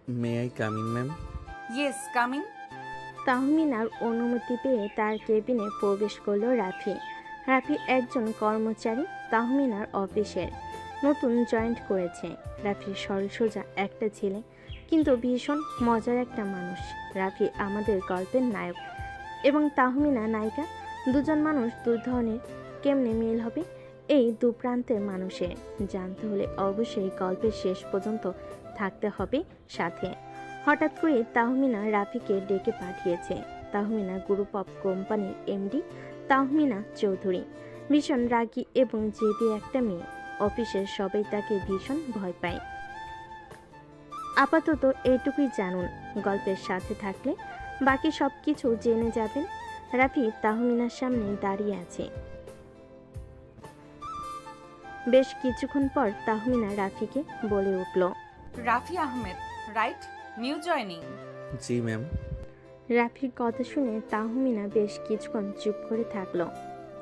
May I come in ma'am? Yes, coming. তাহমিনার অনুমতি পেয়ে তার কেবিনে প্রবেশ করলো রাফি। রাফি একজন কর্মচারী তাহমিনার অফিসের, নতুন জয়েন্ট করেছে। রাফি সরল সোজা একটা ছেলে, কিন্তু ভীষণ মজার একটা মানুষ। রাফি আমাদের গল্পের নায়ক এবং তাহমিনা নায়িকা। দুজন মানুষ দু ধরনের, কেমনে মিল হবে এই দু প্রান্তের মানুষের জানতে হলে অবশ্যই গল্পের শেষ পর্যন্ত থাকতে হবে সাথে। হঠাৎ করে তাহমিনা রাফিকে ডেকে পাঠিয়েছে। তাহমিনা গ্রুপ অফ কোম্পানির এমডি তাহমিনা চৌধুরী, ভীষণ রাগী এবং জেদি একটা মেয়ে। অফিসের সবাই তাকে ভীষণ ভয় পায়। আপাতত এইটুকুই জানুন, গল্পের সাথে থাকলে বাকি সব কিছু জেনে যাবেন। রাফি তাহমিনার সামনে দাঁড়িয়ে আছে। বেশ কিছুক্ষণ পর তাহমিনা রাফিকে বলে উঠল, Rafi Ahmed, right? New joining. জি ম্যাম। রাফির কথা শুনে তাহমিনা বেশ কিছুক্ষণ চুপ করে থাকলো,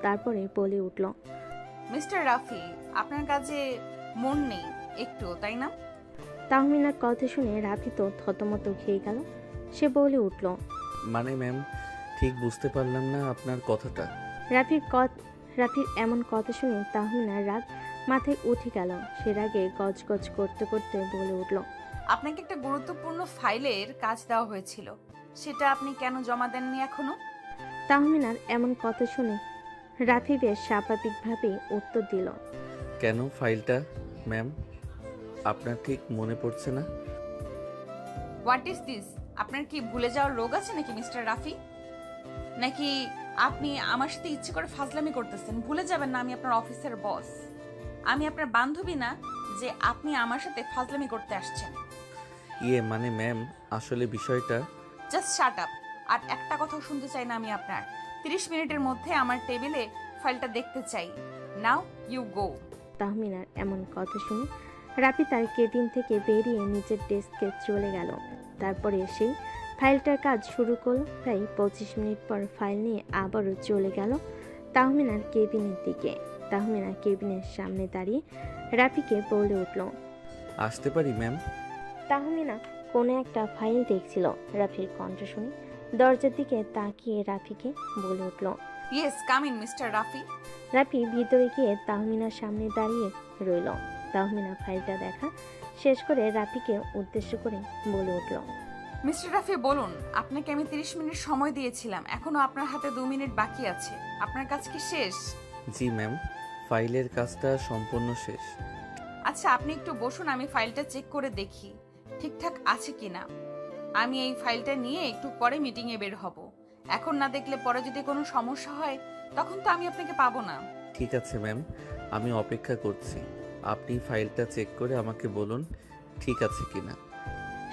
তারপরে বলে উঠল, মিস্টার রাফি, আপনার কাজে মন নেই একটু, তাই না? তাহমিনার কথা শুনে রাফি তো থতমত খেয়ে গেল। সে বলে উঠল, মানে ম্যাম, ঠিক বুঝতে পারলাম না আপনার কথাটা। রাফির এমন কথা শুনে তাহমিনার রাগ মাথায় উঠে গেল। সে রাগে গজগজ করতে করতে বলে উঠল, আপনাকে একটা গুরুত্বপূর্ণ ফাইলের কাজ দেওয়া হয়েছিল, সেটা আপনি কেন জমা দেননি এখনো? তাহমিনার এমন কথা শুনে রাফি বেশ স্বাভাবিকভাবে উত্তর দিল, কেন ফাইলটা ম্যাম? আপনার ঠিক মনে পড়ছে না? What is this? আপনার কি ভুলে যাওয়ার রোগ আছে নাকি মিস্টার রাফি? নাকি আপনি আমার সাথে ইচ্ছে করে ফাজলামি করতেছেন? ভুলে যাবেন না আমি আপনার অফিসের বস, আমি আপনার বান্ধবী না যে আপনি আমার সাথে ফাজলামি করতে আসছেন। মানে ম্যাম, আসলে বিষয়টা। Just shut up. আর একটা কথাও শুনতে চাই না আমি আপনার। 30 মিনিটের মধ্যে আমার টেবিলে ফাইলটা দেখতে চাই। Now you go. তাহমিনার এমন কথা শুনে রাফি তার কেবিন থেকে বেরিয়ে নিজের ডেস্কে চলে গেল। তারপরে সেই ফাইলটার কাজ শুরু করলো। প্রায় 25 মিনিট পর ফাইল নিয়ে আবারও চলে গেল তাহমিনার কেবিনের দিকে। তাহমিনা কেবিনের সামনে দাঁড়িয়ে রাফিকে বলে উঠল, আসতে পারি ম্যাম? তাহমিনা কোনো একটা ফাইল দেখছিল। রাফির কণ্ঠ শুনে দরজার দিকে তাকিয়ে রাফিকে বলে উঠল, yes, come in mister Rafi. Rafi ভিতরে গিয়ে তাহমিনার সামনে দাঁড়িয়ে রইল। তাহমিনা ফাইলটা দেখা শেষ করে রাফিকে উদ্দেশ্য করে বলে উঠল, মিস্টার রাফি বলুন, আপনাকে আমি 30 মিনিট সময় দিয়েছিলাম, এখনো আপনার হাতে 2 মিনিট বাকি আছে। আপনার কাজ কি শেষ? জি ম্যাম, ফাইলের কাজটা সম্পূর্ণ শেষ। আচ্ছা, আপনি একটু বসুন, আমি ফাইলটা চেক করে দেখি ঠিকঠাক আছে কিনা। আমি এই ফাইলটা নিয়ে একটু পরে মিটিংয়ে বের হব। এখন না দেখলে পরে যদি কোনো সমস্যা হয় তখন তো আমি আপনাকে পাবো না। ঠিক আছে ম্যাম, আমি অপেক্ষা করছি। আপনি ফাইলটা চেক করে আমাকে বলুন ঠিক আছে কিনা।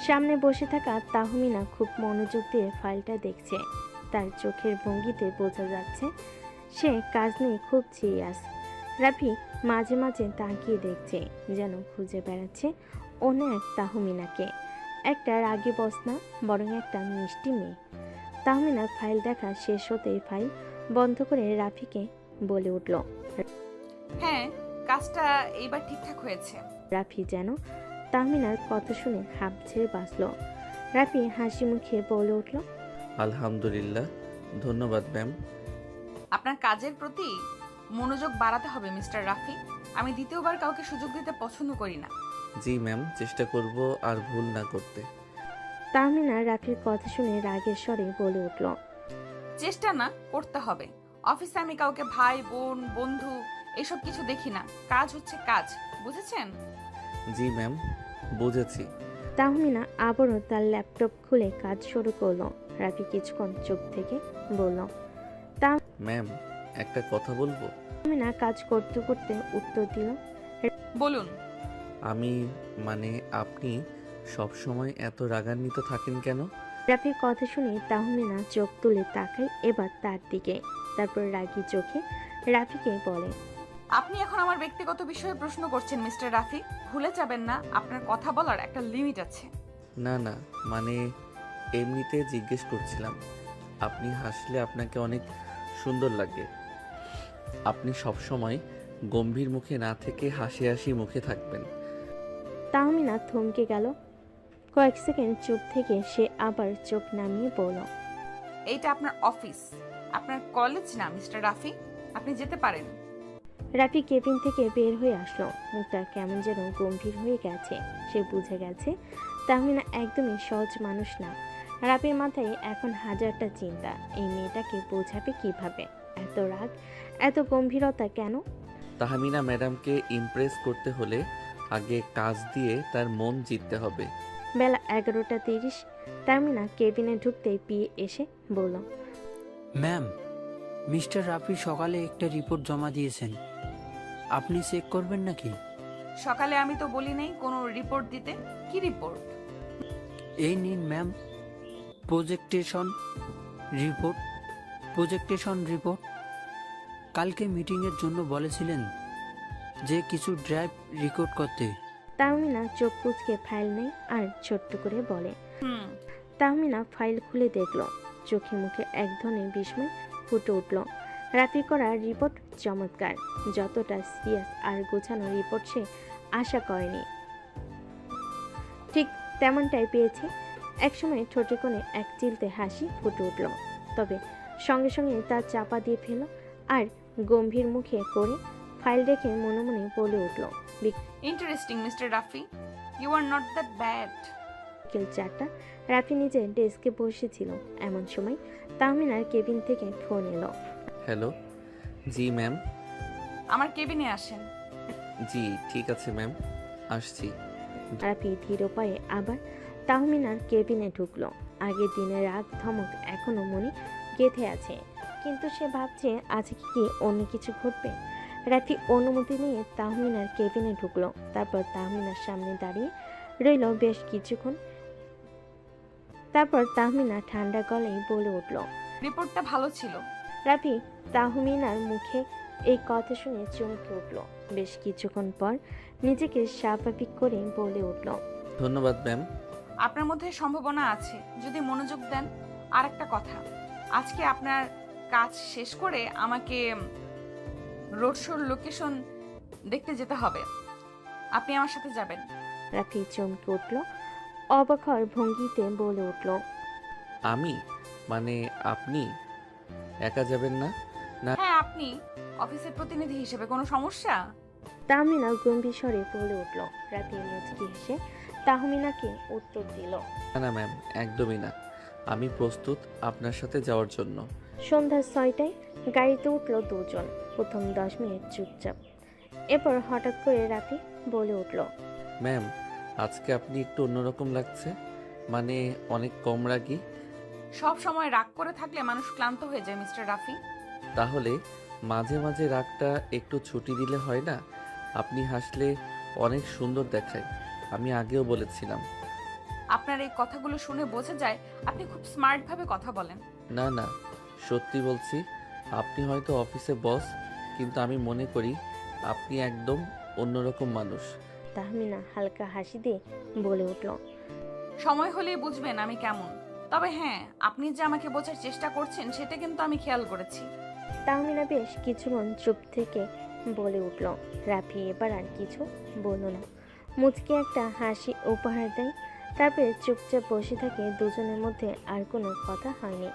সামনে বসে থাকা তাহমিনা খুব মনোযোগ দিয়ে ফাইলটা দেখছে। তার চোখের ভঙ্গিতে বোঝা যাচ্ছে সে কাজ নিয়ে খুব সিরিয়াস। রাফি মাঝে মাঝে তাকিয়ে দেখছে, যেন খুঁজে বেড়াচ্ছে অন্য এক তাহমিনাকে। একটা রাগী বস না, বরং একটা মিষ্টি মেয়ে। তাহমিনার ফাইল দেখা শেষ হতেই ফাইল বন্ধ করে রাফিকে বলে উঠল, হ্যাঁ, কাজটা এইবার ঠিকঠাক হয়েছে। রাফি যেন তাহমিনার কথা শুনে হাঁপ ছেড়ে বাঁচল। রাফি হাসি মুখে বলে উঠল, আলহামদুলিল্লাহ, ধন্যবাদ ম্যাম। আপনার কাজের প্রতি মনোযোগ বাড়াতে হবে মিস্টার রাফি। আমি দ্বিতীয়বার কাউকে সুযোগ দিতে পছন্দ করি না। জি ম্যাম, চেষ্টা করব আর ভুল না করতে। তাহমিনা রাফির কথা শুনে রাগের স্বরে বলে উঠল, চেষ্টা না, করতে হবে। অফিসে আমি কাউকে ভাই বোন বন্ধু এসব কিছু দেখি না। কাজ হচ্ছে কাজ, বুঝেছেন? জি ম্যাম, বুঝেছি। তাহমিনা আবারও তার ল্যাপটপ খুলে কাজ শুরু করলো। রাফি কিছুক্ষণ চুপ থেকে বলল, ম্যাম, একটা কথা বলবো? তাহমিনা কাজ করতে করতে উত্তর দিল, বলুন। আমি মানে আপনি সব সময় এত রাগান্বিত থাকেন কেন? রাফির কথা শুনে তাহমিনা চোখ তুলে তাকায় এবার তার দিকে। তারপর রাগী চোখে রাফিকে বলে, আপনি এখন আমার ব্যক্তিগত বিষয়ে প্রশ্ন করছেন মিস্টার রাফি। ভুলে যাবেন না আপনার কথা বলার একটা লিমিট আছে। না না, মানে এমনিতে জিজ্ঞেস করছিলাম। আপনি হাসলে আপনাকে অনেক সুন্দর লাগে। আপনি সব সময় গম্ভীর মুখে না থেকে হাসি হাসি মুখে থাকবেন। তাহমিনা থমকে গেল। কয়েক সেকেন্ড চুপ থেকে সে আবার চোখ নামিয়ে বলল, এইটা আপনার অফিস, আপনার কলেজ না মিস্টার রাফি। আপনি যেতে পারেন। রাফি কেবিন থেকে বের হয়ে আসলো। মুখটা কেমন যেন গম্ভীর হয়ে গেছে। সে বুঝে গেছে তাহমিনা একদমই সহজ মানুষ না। রাফির মাথায় এখন হাজারটা চিন্তা। এই মেয়েটাকে বোঝাবে কিভাবে? এত রাগ, এত গম্ভীরতা কেন? তাহমিনা ম্যাডামকে ইমপ্রেস করতে হলে আগে কাজ দিয়ে তার মন জিততে হবে। বেলা 11:30। তাহমিনা কেবিনে ঢুকতেই পিয়ে এসে বলল, ম্যাম, মিস্টার রাফি সকালে একটা রিপোর্ট জমা দিয়েছেন, আপনি চেক করবেন নাকি? সকালে আমি তো বলি নাই কোনো রিপোর্ট দিতে। কি রিপোর্ট? এই নিন ম্যাম, প্রজেক্টেশন রিপোর্ট। কালকে মিটিংয়ের জন্য বলেছিলেন যে কিছু ড্রাইভ রেকর্ড করতে। তাহমিনা চোখ কুচকে ফাইল নেই আর ছোট্ট করে বলে। হুম। তাহমিনা ফাইল খুলে দেখল। চোখে মুখে এক ধরনের বিস্ময় ফুটে উঠল। রাফি করা রিপোর্ট চমৎকার। যতটা সিরিয়াস আর গোছানো রিপোর্ট সে আশা করেনি, ঠিক তেমনটাই পেয়েছে। একসময় ঠোঁটে কোণে এক চিলতে হাসি ফুটে উঠল, তবে সঙ্গে সঙ্গে তা চাপা দিয়ে ফেল আর গম্ভীর মুখে করে ফাইল রেখে মনে মনে বলে উঠল, interesting mister Rafi, you are not that bad. বিকেল 4টা। রাফি নিজে ডেস্কে বসেছিল। এমন সময় তাহমিনার কেবিন থেকে ফোন এলো। হ্যালো। জি ম্যাম। আমার কেবিনে আসেন। জি ঠিক আছে ম্যাম, আসছি। রাফি ধীর পায়ে আবার তাহমিনার কেবিনে ঢুকলো। আগের দিনের রাগ ধমক এখনো মনে গেঁথে আছে, কিন্তু সে ভাবছে আজকে কি অন্য কিছু ঘটবে। রাফি অনুমতি নিয়ে তাহমিনার কেবিনে ঢুকলো। তারপর তাহমিনার সামনে দাঁড়িয়ে রইল বেশ কিছুক্ষণ। তারপর তাহমিনা ঠান্ডা গলায় বলে উঠল, রিপোর্টটা ভালো ছিল। রাফি তাহমিনার মুখে এই কথা শুনে চমকে উঠল। বেশ কিছুক্ষণ পর নিজেকে স্বাভাবিক করে বলে উঠল, ধন্যবাদ ম্যাম। আপনার মধ্যে সম্ভাবনা আছে যদি মনোযোগ দেন। আর একটা কথা, আজকে আপনার কাজ শেষ করে আমাকে রোড শোর লোকেশন দেখতে যেতে হবে। আপনি আমার সাথে যাবেন। রাফি চমকে উঠল, অবাক হওয়ার ভঙ্গিতে বলে উঠল, আমি মানে আপনি একা যাবেন না? হ্যাঁ, আপনি অফিসের প্রতিনিধি হিসেবে কোনো সমস্যা? তাহমিনা গম্ভীর স্বরে বলে উঠল। রাফি মুচকি হেসে তাহমিনাকে উত্তর দিল, না না ম্যাম, একদমই না। আমি প্রস্তুত আপনার সাথে যাওয়ার জন্য। সন্ধ্যা 6টায় গাড়িতে উঠল দুজন। প্রথম 10 মিনিট চুপচাপ। এরপর হঠাৎ করে রাফি বলে উঠল, ম্যাম, আজকে আপনি একটু অন্যরকম লাগছে, মানে অনেক কম রাগী। সব সময় রাগ করে থাকলে মানুষ ক্লান্ত হয়ে যায় মিস্টার রাফি। তাহলে মাঝে মাঝে রাগটা একটু ছুটি দিলে হয় না? আপনি হাসলে অনেক সুন্দর দেখায়, আমি আগেও বলেছিলাম। আপনার এই কথাগুলো শুনে বোঝা যায় আপনি খুব স্মার্ট ভাবে কথা বলেন। না না, সত্যি বলছি। আপনি হয়তো অফিসে বস, কিন্তু আমি মনে করি আপনি একদম অন্যরকম মানুষ। তাহমিনা হালকা হাসি দিয়ে বলে উঠল, সময় হলেই বুঝবেন আমি কেমন। তবে হ্যাঁ, আপনি যে আমাকে বোঝার চেষ্টা করছেন সেটা কিন্তু আমি খেয়াল করেছি। তাহমিনা বেশ কিছুক্ষণ চুপ থেকে বলে উঠল। রাফি এবার আর কিছু বলল না, মুচকি একটা হাসি উপহার দেয়। তারপরে চুপচাপ বসে থাকে। দুজনের মধ্যে আর কোনো কথা হয়নি।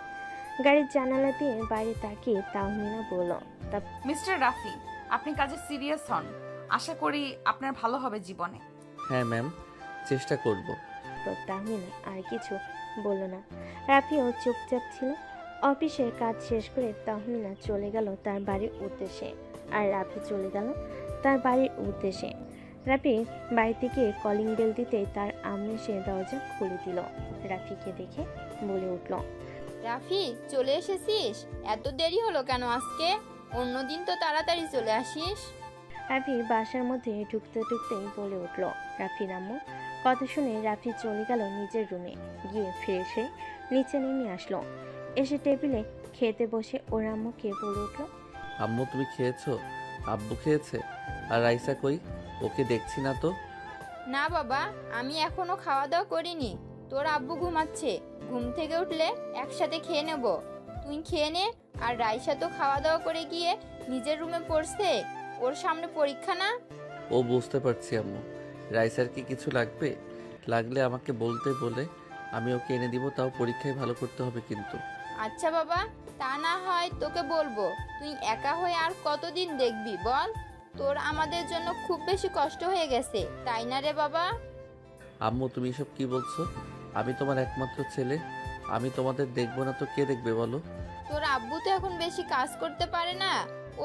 গাড়ির জানালা দিয়ে বাইরে তাকিয়ে তাহমিনা বলল, মিস্টার রাফি, আপনি কাজে সিরিয়াস হন। আশা করি আপনার ভালো হবে জীবনে। হ্যাঁ ম্যাম, চেষ্টা করব। তারপর তাহমিনা আর কিছু বলল না। রাফিও চুপচাপ ছিল। অফিসের কাজ শেষ করে তাহমিনা চলে গেল তার বাড়ির উদ্দেশ্যে, আর রাফি চলে গেল তার বাড়ির উদ্দেশ্যে। রাফি বাড়িতে গিয়ে কলিং বেল দিতেই তার আম্মু এসে দরজা খুলে দিল। রাফিকে দেখে বলে উঠল, রাফি, চলে এসেছিস? এত দেরি হলো কেন আজকে? অন্যদিন তো তাড়াতাড়ি চলে আসিস। রাফি বাসার মধ্যে ঢুকতে ঢুকতেই বলে উঠল। রাফির আম্মু কথা শুনে রাফি চলে গেল নিজের রুমে। গিয়ে ফ্রেশ হয়ে নিচে নেমে আসলো। এসে টেবিলে খেতে বসে ওর আম্মুকে বলে উঠল, আম্মু তুমি খেয়েছো? আব্বু খেয়েছে? আর রাইসা কই? ওকে দেখছি না তো। না বাবা, আমি এখনো খাওয়া দাওয়া করিনি। তোর আব্বু ঘুমাচ্ছে, ঘুম থেকে উঠলে একসাথে খেয়ে নেব। তুই খেয়ে নে। আর রাইসা তো খাওয়া দাওয়া করে গিয়ে নিজের রুমে পড়ছে, ওর সামনে পরীক্ষা না। ও বুঝতে পারছি আম্মু। রাইসার কি কিছু লাগবে? লাগলে আমাকে বলতে বলে আমি ওকে এনে দিব, তাও পরীক্ষায় ভালো করতে হবে কিন্তু। আচ্ছা বাবা, তা না হয় তোকে বলবো। তুই একা হয়ে আর কতদিন দেখবি বল? তোর আমাদের জন্য খুব বেশি কষ্ট হয়ে গেছে, তাই না রে বাবা? আম্মু তুমি এসব কি বলছো? আমি তোমার একমাত্র ছেলে, আমি তোমাদের দেখবো না তো কে দেখবে বলো? তোর আব্বু তো এখন বেশি কাজ করতে পারে না,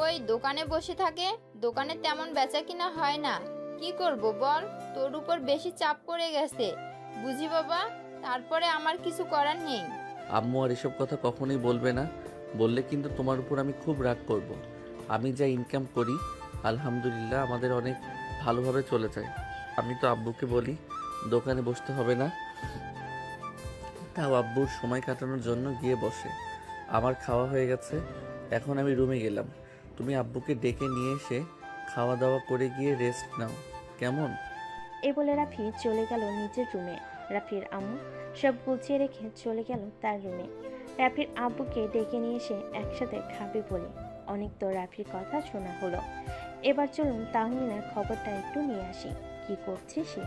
ওই দোকানে বসে থাকে। দোকানে তেমন বেচা কিনা হয় না। কি করব বল, তোর উপর বেশি চাপ পড়ে গেছে, বুঝি বাবা। তারপরে আমার কিছু করার নেই। আম্মু আর এসব কথা কখনোই বলবে না, বললে কিন্তু তোমার উপর আমি খুব রাগ করব। আমি যা ইনকাম করি আলহামদুলিল্লাহ আমাদের অনেক ভালোভাবে চলে যায়। আমি তো আব্বুকে বলি দোকানে বসতে হবে না, তাও আব্বুর সময় কাটানোর জন্য গিয়ে বসে। আমার খাওয়া হয়ে গেছে, এখন আমি রুমে গেলাম। তুমি আব্বুকে ডেকে নিয়ে এসে খাওয়া দাওয়া করে গিয়ে রেস্ট নাও, কেমন? এ বলে রাফি চলে গেল নিজের রুমে। রাফির আম্মু সব গুছিয়ে রেখে চলে গেল তার রুমে। রাফির আব্বুকে ডেকে নিয়ে এসে একসাথে খাবে বলে অনেক তো রাফির কথা শোনা হলো। এবার চলুন তাহমিনার খবরটা একটু নিয়ে আসি, কি করছে সে।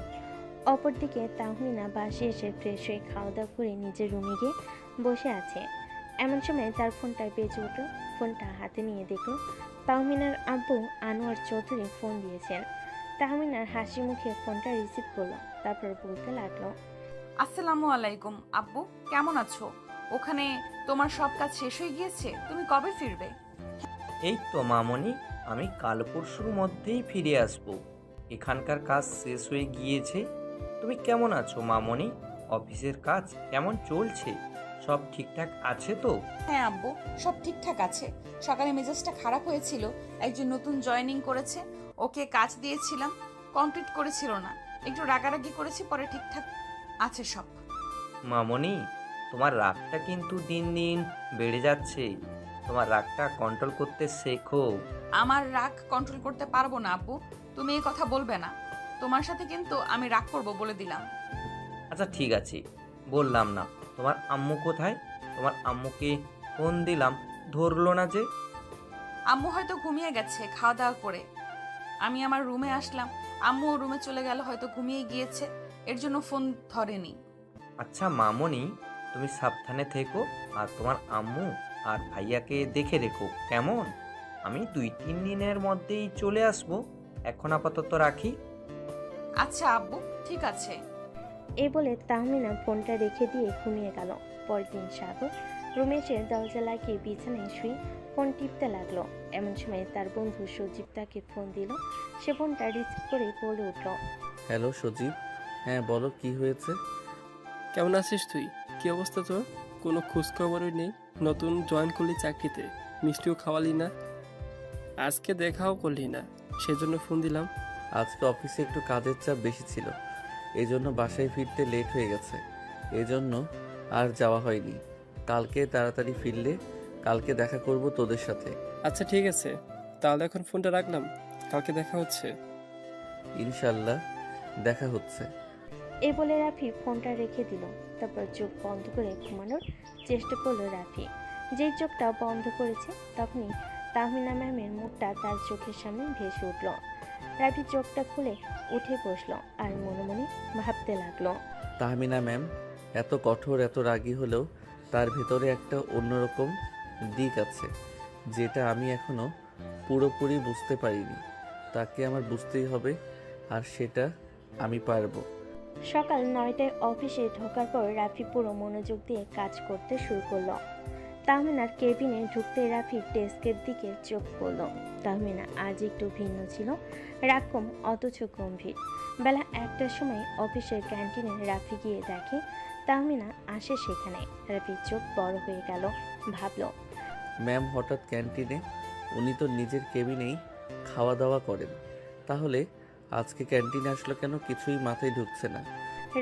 অপরদিকে তাহমিনা বাসে এসে ফ্রেশ হয়ে খাওয়া দাওয়া করে নিজের রুমে গিয়ে বসে আছে। এমন সময় তার ফোনটা বেজে উঠল। ফোনটা হাতে নিয়ে দেখল তাহমিনার আব্বু আনোয়ার চৌধুরী ফোন দিয়েছেন। তাহমিনার হাসি মুখে ফোনটা রিসিভ করলো, তারপর বলতে লাগলো, আসসালামু আলাইকুম আব্বু, কেমন আছো? ওখানে তোমার সব কাজ শেষ হয়ে গিয়েছে? তুমি কবে ফিরবে? এই তো মামনি, আমি কাল পরশুর মধ্যেই ফিরে আসব। এখানকার কাজ শেষ হয়ে গিয়েছে। তুমি কেমন আছো মামনি? অফিসের কাজ কেমন চলছে? সব ঠিকঠাক আছে তো? হ্যাঁ আব্বু, সব ঠিকঠাক আছে। সকালে মেজাজটা খারাপ হয়েছিল, একজন নতুন জয়েনিং করেছে, ওকে কাজ দিয়েছিলাম, কমপ্লিট করেছিল না, একটু রাগারাগি করেছি, পরে ঠিকঠাক আছে সব। মামনি, তোমার রাগটা কিন্তু দিন দিন বেড়ে যাচ্ছে। তোমার রাগটা কন্ট্রোল করতে শেখো। আমার রাগ কন্ট্রোল করতে পারবো না আব্বু, তুমি এই কথা বলবে না। তোমার সাথে কিন্তু আমি রাগ করবো বলে দিলাম। আচ্ছা ঠিক আছে, বললাম না। তোমার আম্মু কোথায়? তোমার আম্মুকে ফোন দিলাম, ধরলো না যে। আম্মু হয়তো ঘুমিয়ে গেছে খাওয়া দাওয়া করে। আমি আমার রুমে আসলাম, আম্মু রুমে চলে গেল, হয়তো ঘুমিয়ে গিয়েছে, এর জন্য ফোন ধরেনি। আচ্ছা মামনি, তুমি সাবধানে থেকো, আর তোমার আম্মু আর ভাইয়াকে দেখে রেখো, কেমন? আমি 2-3 দিনের মধ্যেই চলে আসবো। এখন আপাতত রাখি। আচ্ছা আব্বু, ঠিক আছে। এ বলে তাহমিনা ফোনটা রেখে দিয়ে ঘুমিয়ে গেল। পরের দিন সাগর রুমে এসে দরজা লাগিয়ে বিছানায় শুয়ে ফোন টিপতে লাগলো। এমন সময় তার বন্ধু সজীব তাকে ফোন দিল। সে ফোনটা রিসিভ করে বলে উঠল, হ্যালো সজীব, হ্যাঁ বলো কি হয়েছে? কেমন আছিস তুই? কি অবস্থা তোর? কোনো খোঁজখবরই নেই। নতুন জয়েন করলি চাকরিতে, মিষ্টিও খাওয়ালি না, আজকে দেখাও করলি না, সেজন্য ফোন দিলাম। আজকে অফিসে একটু কাজের চাপ বেশি ছিল, এই জন্য বাসায় ফিরতে লেট হয়ে গেছে, এজন্য আর যাওয়া হয়নি। কালকে তাড়াতাড়ি ফিরলে কালকে দেখা করব তোদের সাথে। আচ্ছা ঠিক আছে, তাহলে এখন ফোনটা রাখলাম, কালকে দেখা হচ্ছে। ইনশাল্লাহ দেখা হচ্ছে। এ বলে রাফি ফোনটা রেখে দিল। তারপর চোখ বন্ধ করে ঘুমানোর চেষ্টা করলো রাফি। যেই চোখটা বন্ধ করেছে তখনই তাহমিনা ম্যামের মুখটা তার চোখের সামনে ভেসে উঠল। রাফি চোখটা খুলে উঠে বসলো আর মনে মনে ভাবতে লাগলো, তাহমিনা ম্যাম এত কঠোর, এত রাগী হলেও তার ভেতরে একটা অন্যরকম দিক আছে, যেটা আমি এখনো পুরোপুরি বুঝতে পারিনি। তাকে আমার বুঝতেই হবে, আর সেটা আমি পারবো। সকাল 9টায় অফিসে ঢোকার পর রাফি পুরো মনোযোগ দিয়ে কাজ করতে শুরু করলো। তাহমিনার কেবিনে ঢুকতে রাফির ডেস্কের দিকে চোখ পড়ল। তাহমিনা আজ একটু ভিন্ন ছিল, রাগকম অথচ গম্ভীর। বেলা 1টার সময় অফিসের ক্যান্টিনে রাফি গিয়ে দেখে তাহমিনা আসে সেখানে। রাফির চোখ বড় হয়ে গেল, ভাবল, ম্যাম হঠাৎ ক্যান্টিনে? উনি তো নিজের কেবিনেই খাওয়া দাওয়া করেন, তাহলে আজকে ক্যান্টিনে আসলো কেন? কিছুই মাথায় ঢুকছে না।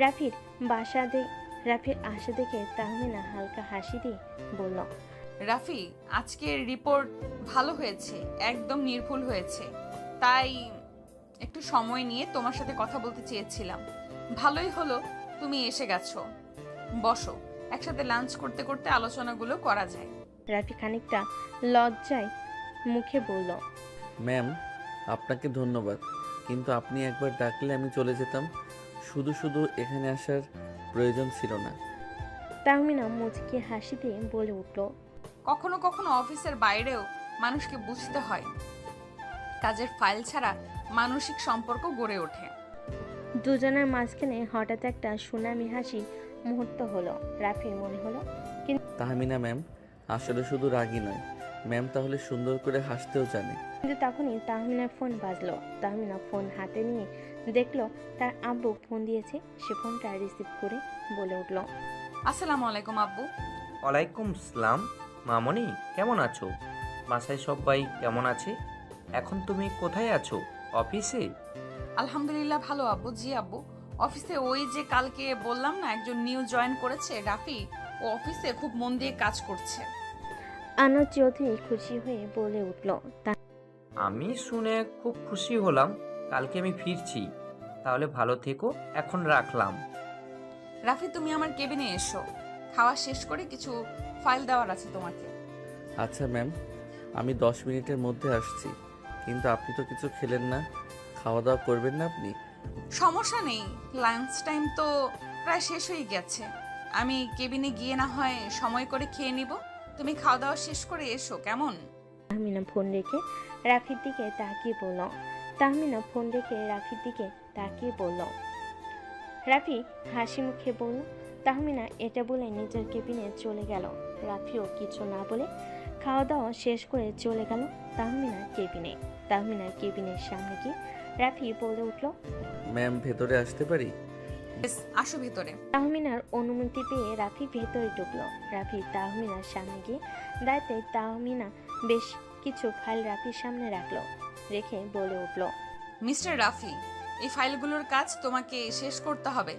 রাফির আশা দেখে তাহমিনা হালকা হাসি দিয়ে বলল, রাফি, আজকের রিপোর্ট ভালো হয়েছে, একদম নির্ভুল হয়েছে, তাই একটু সময় নিয়ে তোমার সাথে কথা বলতে চেয়েছিলাম। ভালোই হলো তুমি এসে গেছো, বসো, একসাথে লাঞ্চ করতে করতে আলোচনাগুলো করা যায়। রাফি খানিকটা লজ্জায় মুখে বলল, ম্যাম আপনাকে ধন্যবাদ, কিন্তু আপনি একবার ডাকলে আমি চলে যেতাম। শুধু শুধু এখানে আসার প্রয়োজন ছিল না। তাহমিনা মুচকি হাসি দিয়ে বলে উঠল, কখনো কখনো অফিসের বাইরেও মানুষকে বুঝতে হয়। কাজের ফাইল ছাড়া মানসিক সম্পর্ক গড়ে ওঠে। দুজনের মাঝখানে হঠাৎ একটা সুনামি হাসি মুহূর্ত হলো। রাফির মনে হলো তাহমিনা ম্যাম আসলে শুধু রাগী নয়, ম্যাম তাহলে সুন্দর করে হাসতেও জানে। কিন্তু তখনই তাহমিনার ফোন বাজলো। তাহমিনা ফোন হাতে নিয়ে দেখলো তার আব্বু ফোন দিয়েছে। সে ফোনটা রিসিভ করে বলে উঠল, আসসালামু আলাইকুম আব্বু। ওয়ালাইকুম আসসালাম। মামনি কেমন আছো? বাসায় সবাই কেমন আছে? এখন তুমি কোথায় আছো? অফিসে? আলহামদুলিল্লাহ ভালো আব্বু। জি আব্বু, অফিসে ওই যে কালকে বললাম না একজন নিউ জয়েন করেছে রাফি, ও অফিসে খুব মন দিয়ে কাজ করছে। আনোয়ার চৌধুরী খুশি হয়ে বলে উঠল, আমি শুনে খুব খুশি হলাম। কালকে আমি ফিরছি। তাহলে ভালো থেকো, এখন রাখলাম। রাফি তুমি আমার কেবিনে এসো, খাওয়া শেষ করে কিছু ফাইল দেওয়ার আছে তোমাকে। আচ্ছা ম্যাম, আমি 10 মিনিটের মধ্যে আসছি। কিন্তু আপনি তো কিছু খেলেন না, খাওয়া দাওয়া করবেন না আপনি? সমস্যা নেই, লাঞ্চ টাইম তো প্রায় শেষ হয়ে গেছে। আমি কেবিনে গিয়ে না হয় সময় করে খেয়ে নিব। তুমি খাওয়া দাওয়া শেষ করে এসো কেমন? তাহমিনা ফোন রেখে রাফির দিকে তাকিয়ে বলল। তাহমিনা ফোন রেখে রাফির দিকে তাকিয়ে বলল। রাফি হাসি মুখে বলল। তাহমিনা এটা বলে নিজের কেবিনে চলে গেল। রাফিও কিছু না বলে খাওয়া দাওয়া শেষ করে চলে গেল তাহমিনার কেবিনে। তাহমিনার কেবিনের সামনে গিয়ে রাফি বলে উঠল, ম্যাম ভেতরে আসতে পারি? বেশ, আসো ভেতরে। তাহমিনার অনুমতি পেয়ে রাফি ভেতরে ঢুকলো। রাফি তাহমিনার সামনে গিয়ে দাঁড়াতে তাহমিনা বেশ কিছু ফাইল রাফির সামনে রাখলো। রেখে বলে উঠল, মিস্টার রাফি, এই ফাইলগুলোর কাজ তোমাকে শেষ করতে হবে।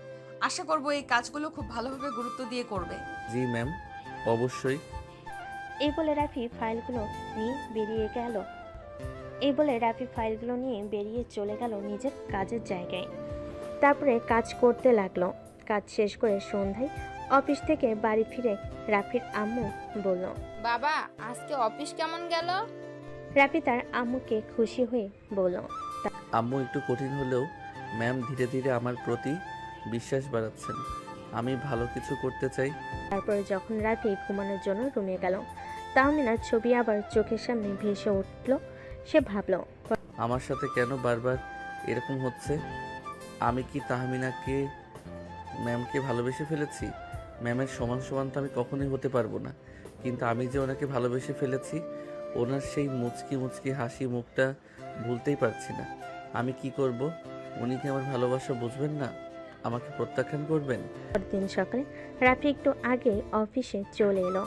আশা করব এই কাজগুলো খুব ভালোভাবে গুরুত্ব দিয়ে করবে। জি ম্যাম, অবশ্যই। এই বলে রাফি ফাইলগুলো নিয়ে বেরিয়ে চলে গেল নিজের কাজের জায়গায়। তারপরে কাজ করতে লাগলো। কাজ শেষ করে সন্ধ্যায় অফিস থেকে বাড়ি ফিরে রাফির আম্মু বলল। বাবা, আজকে অফিস কেমন গেল? রাফি তার আম্মুকে খুশি হয়ে বলল। আম্মু একটু কঠিন হলেও ম্যাম ধীরে ধীরে আমার প্রতি বিশ্বাস বাড়াচ্ছেন। আমি ভালো কিছু করতে চাই। তারপরে যখন রাফি ঘুমানোর জন্য রুমে গেল, তাহমিনার ছবি আবার চোখের সামনে ভেসে উঠল। সে ভাবল, আমার সাথে কেন বারবার এরকম হচ্ছে? আমি কি তাহমিনাকে ম্যামকে ভালোবেসে ফেলেছি? ম্যামের সমান সমান তো আমি কখনোই হতে পারবো না, কিন্তু আমি যে ওনাকে ভালোবেসে ফেলেছি, ওনার সেই মুচকি মুচকি হাসি মুখটা ভুলতেই পারছি না। আমি কি করব? উনি কি আমার ভালোবাসা বুঝবেন না? আমাকে প্রত্যাখ্যান করবেন? পরদিন সকালে রাফি একটু আগে অফিসে চলে এলো।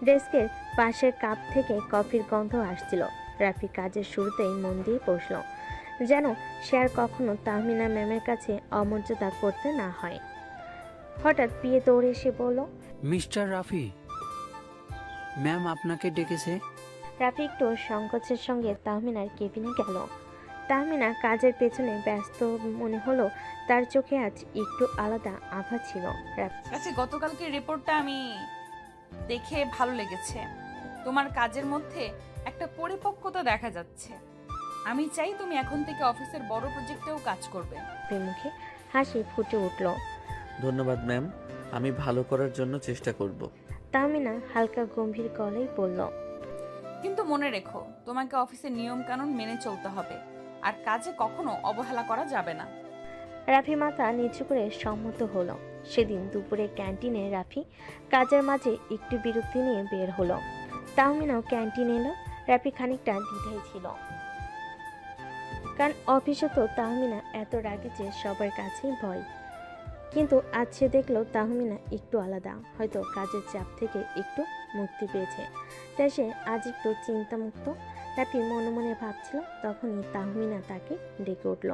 ডেস্কের পাশের কাপ থেকে কফির গন্ধ আসছিল। রাফি কাজের শুরুতেই মন দিয়ে বসলো, যেন সে আর কখনো তাহমিনা ম্যামের কাছে অমর্যাদা করতে না হয়। হঠাৎ পিয়ে দৌড়ে এসে বলল, মিস্টার রাফি, ম্যাম আপনাকে ডেকেছে। রাফি একটু সংকোচের সঙ্গে তাহমিনার কেবিনে গেল। তাহমিনা কাজের পেছনে ব্যস্ত মনে হলো। তার চোখে আজ একটু আলাদা আভা ছিল। আচ্ছা, গতকালকের রিপোর্টটা আমি দেখে ভালো লেগেছে। তোমার কাজের মধ্যে একটা পরিপক্কতা দেখা যাচ্ছে। আমি চাই তুমি এখন থেকে অফিসের বড় প্রজেক্টেও কাজ করবে। রাফির মুখে হাসি ফুটে উঠল। ধন্যবাদ ম্যাম, আমি ভালো করার জন্য চেষ্টা করব। তাহমিনা হালকা গম্ভীর গলায় বলল, কিন্তু মনে রেখো, তোমাকে অফিসের নিয়ম কানুন মেনে চলতে হবে, আর কাজে কখনো অবহেলা করা যাবে না। রাফি মাথা নিচু করে সম্মত হলো। সেদিন দুপুরে ক্যান্টিনে রাফি কাজের মাঝে একটু বিরতি নিয়ে বের হলো। তাহমিনাও ক্যান্টিনে এলো। রাফি খানিকটা দ্বিধায় ছিল, কারণ অফিসে তো তাহমিনা এত রাগে যে সবার কাছেই ভয়। কিন্তু আজ সে দেখলো তাহমিনা একটু আলাদা, হয়তো কাজের চাপ থেকে একটু মুক্তি পেয়েছে, তাই সে আজ একটু চিন্তামুক্ত। রাফি মনে মনে ভাবছিল, তখনই তাহমিনা তাকে ডেকে উঠল।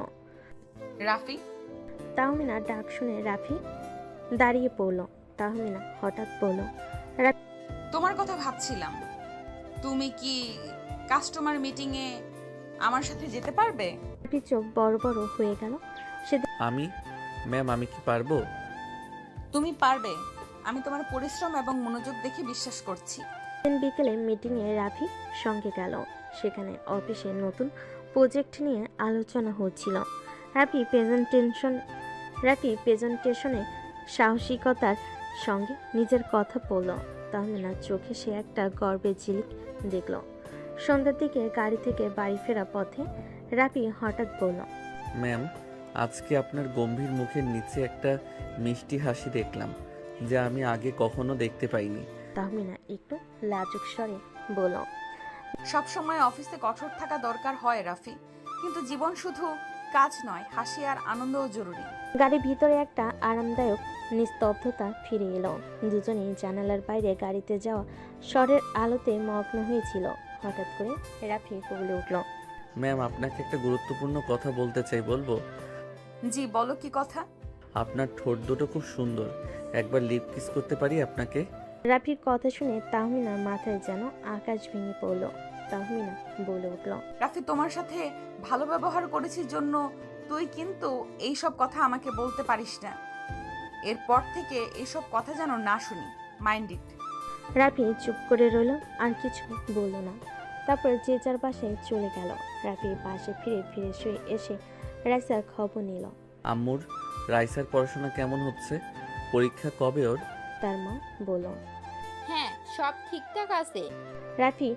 রাফি। তাহমিনা ডাক শুনে রাফি দাঁড়িয়ে পড়ল। তাহমিনা হঠাৎ বলল, তোমার কথা ভাবছিলাম। তুমি কি কাস্টমার মিটিংয়ে আমার সাথে যেতে পারবে? রাফি চোখ বড় বড় হয়ে গেল। আমি? ম্যাম আমি কি পারবো? তুমি পারবে। আমি তোমার পরিশ্রম এবং মনোযোগ দেখে বিশ্বাস করছি। সেদিন বিকেলে মিটিংয়ে রাফি সঙ্গে গেল। সেখানে অফিসে নতুন প্রজেক্ট নিয়ে আলোচনা হচ্ছিল। রাফি রাফি প্রেজেন্টেশনে সাহসিকতার সঙ্গে নিজের কথা বলল। তাহমিনার চোখে সে একটা গর্বের ঝিলিক দেখল। সন্ধ্যার দিকে গাড়ি থেকে বাড়ি ফেরা পথে রাফি হঠাৎ বলল, ম্যাম, আজকে আপনার গম্ভীর মুখের নিচে একটা মিষ্টি হাসি দেখলাম, যা আমি আগে কখনো দেখতে পাইনি। তাহমিনা একটু লাজুক স্বরে বলল, সবসময় অফিসে কঠোর থাকা দরকার হয় রাফি, কিন্তু জীবন শুধু কাজ নয়, হাসি আর আনন্দও জরুরি। গাড়ির ভিতরে একটা আরামদায়ক নিস্তব্ধতা ফিরে এলো। দুজনেই জানালার বাইরে গাড়িতে যাওয়া শহরের আলোতে মগ্ন হয়েছিল। হঠাৎ করে রাফি বলে উঠল, ম্যাম, আপনাকে একটা গুরুত্বপূর্ণ কথা বলতে চাই, বলবো? জি বলো, কি কথা? আপনার ঠোঁট দুটো খুব সুন্দর, একবার লিপ কিস করতে পারি আপনাকে? রাফির কথা শুনে তাহমিনার মাথায় যেন আকাশ ভেঙে পড়ল। তাহমিনা বলে উঠল, রাফি, তোমার সাথে ভালো ব্যবহার করেছি জন্য তুই কিন্তু এইসব কথা আমাকে বলতে পারিস না। এরপর থেকে এইসব কথা যেন না শুনি। Mind it. রাফি চুপ করে রইল, আর কিছু বলল না। তারপর যে যার বাসায় চলে গেল। রাফি বাসে ফিরে ফিরে শুয়ে এসে রাইসার খবর নিল। আম্মুর রাইসার পড়াশোনা কেমন হচ্ছে? পরীক্ষা কবে ওর? তার মা বলল। হ্যাঁ, সব ঠিকঠাক আছে। রাফি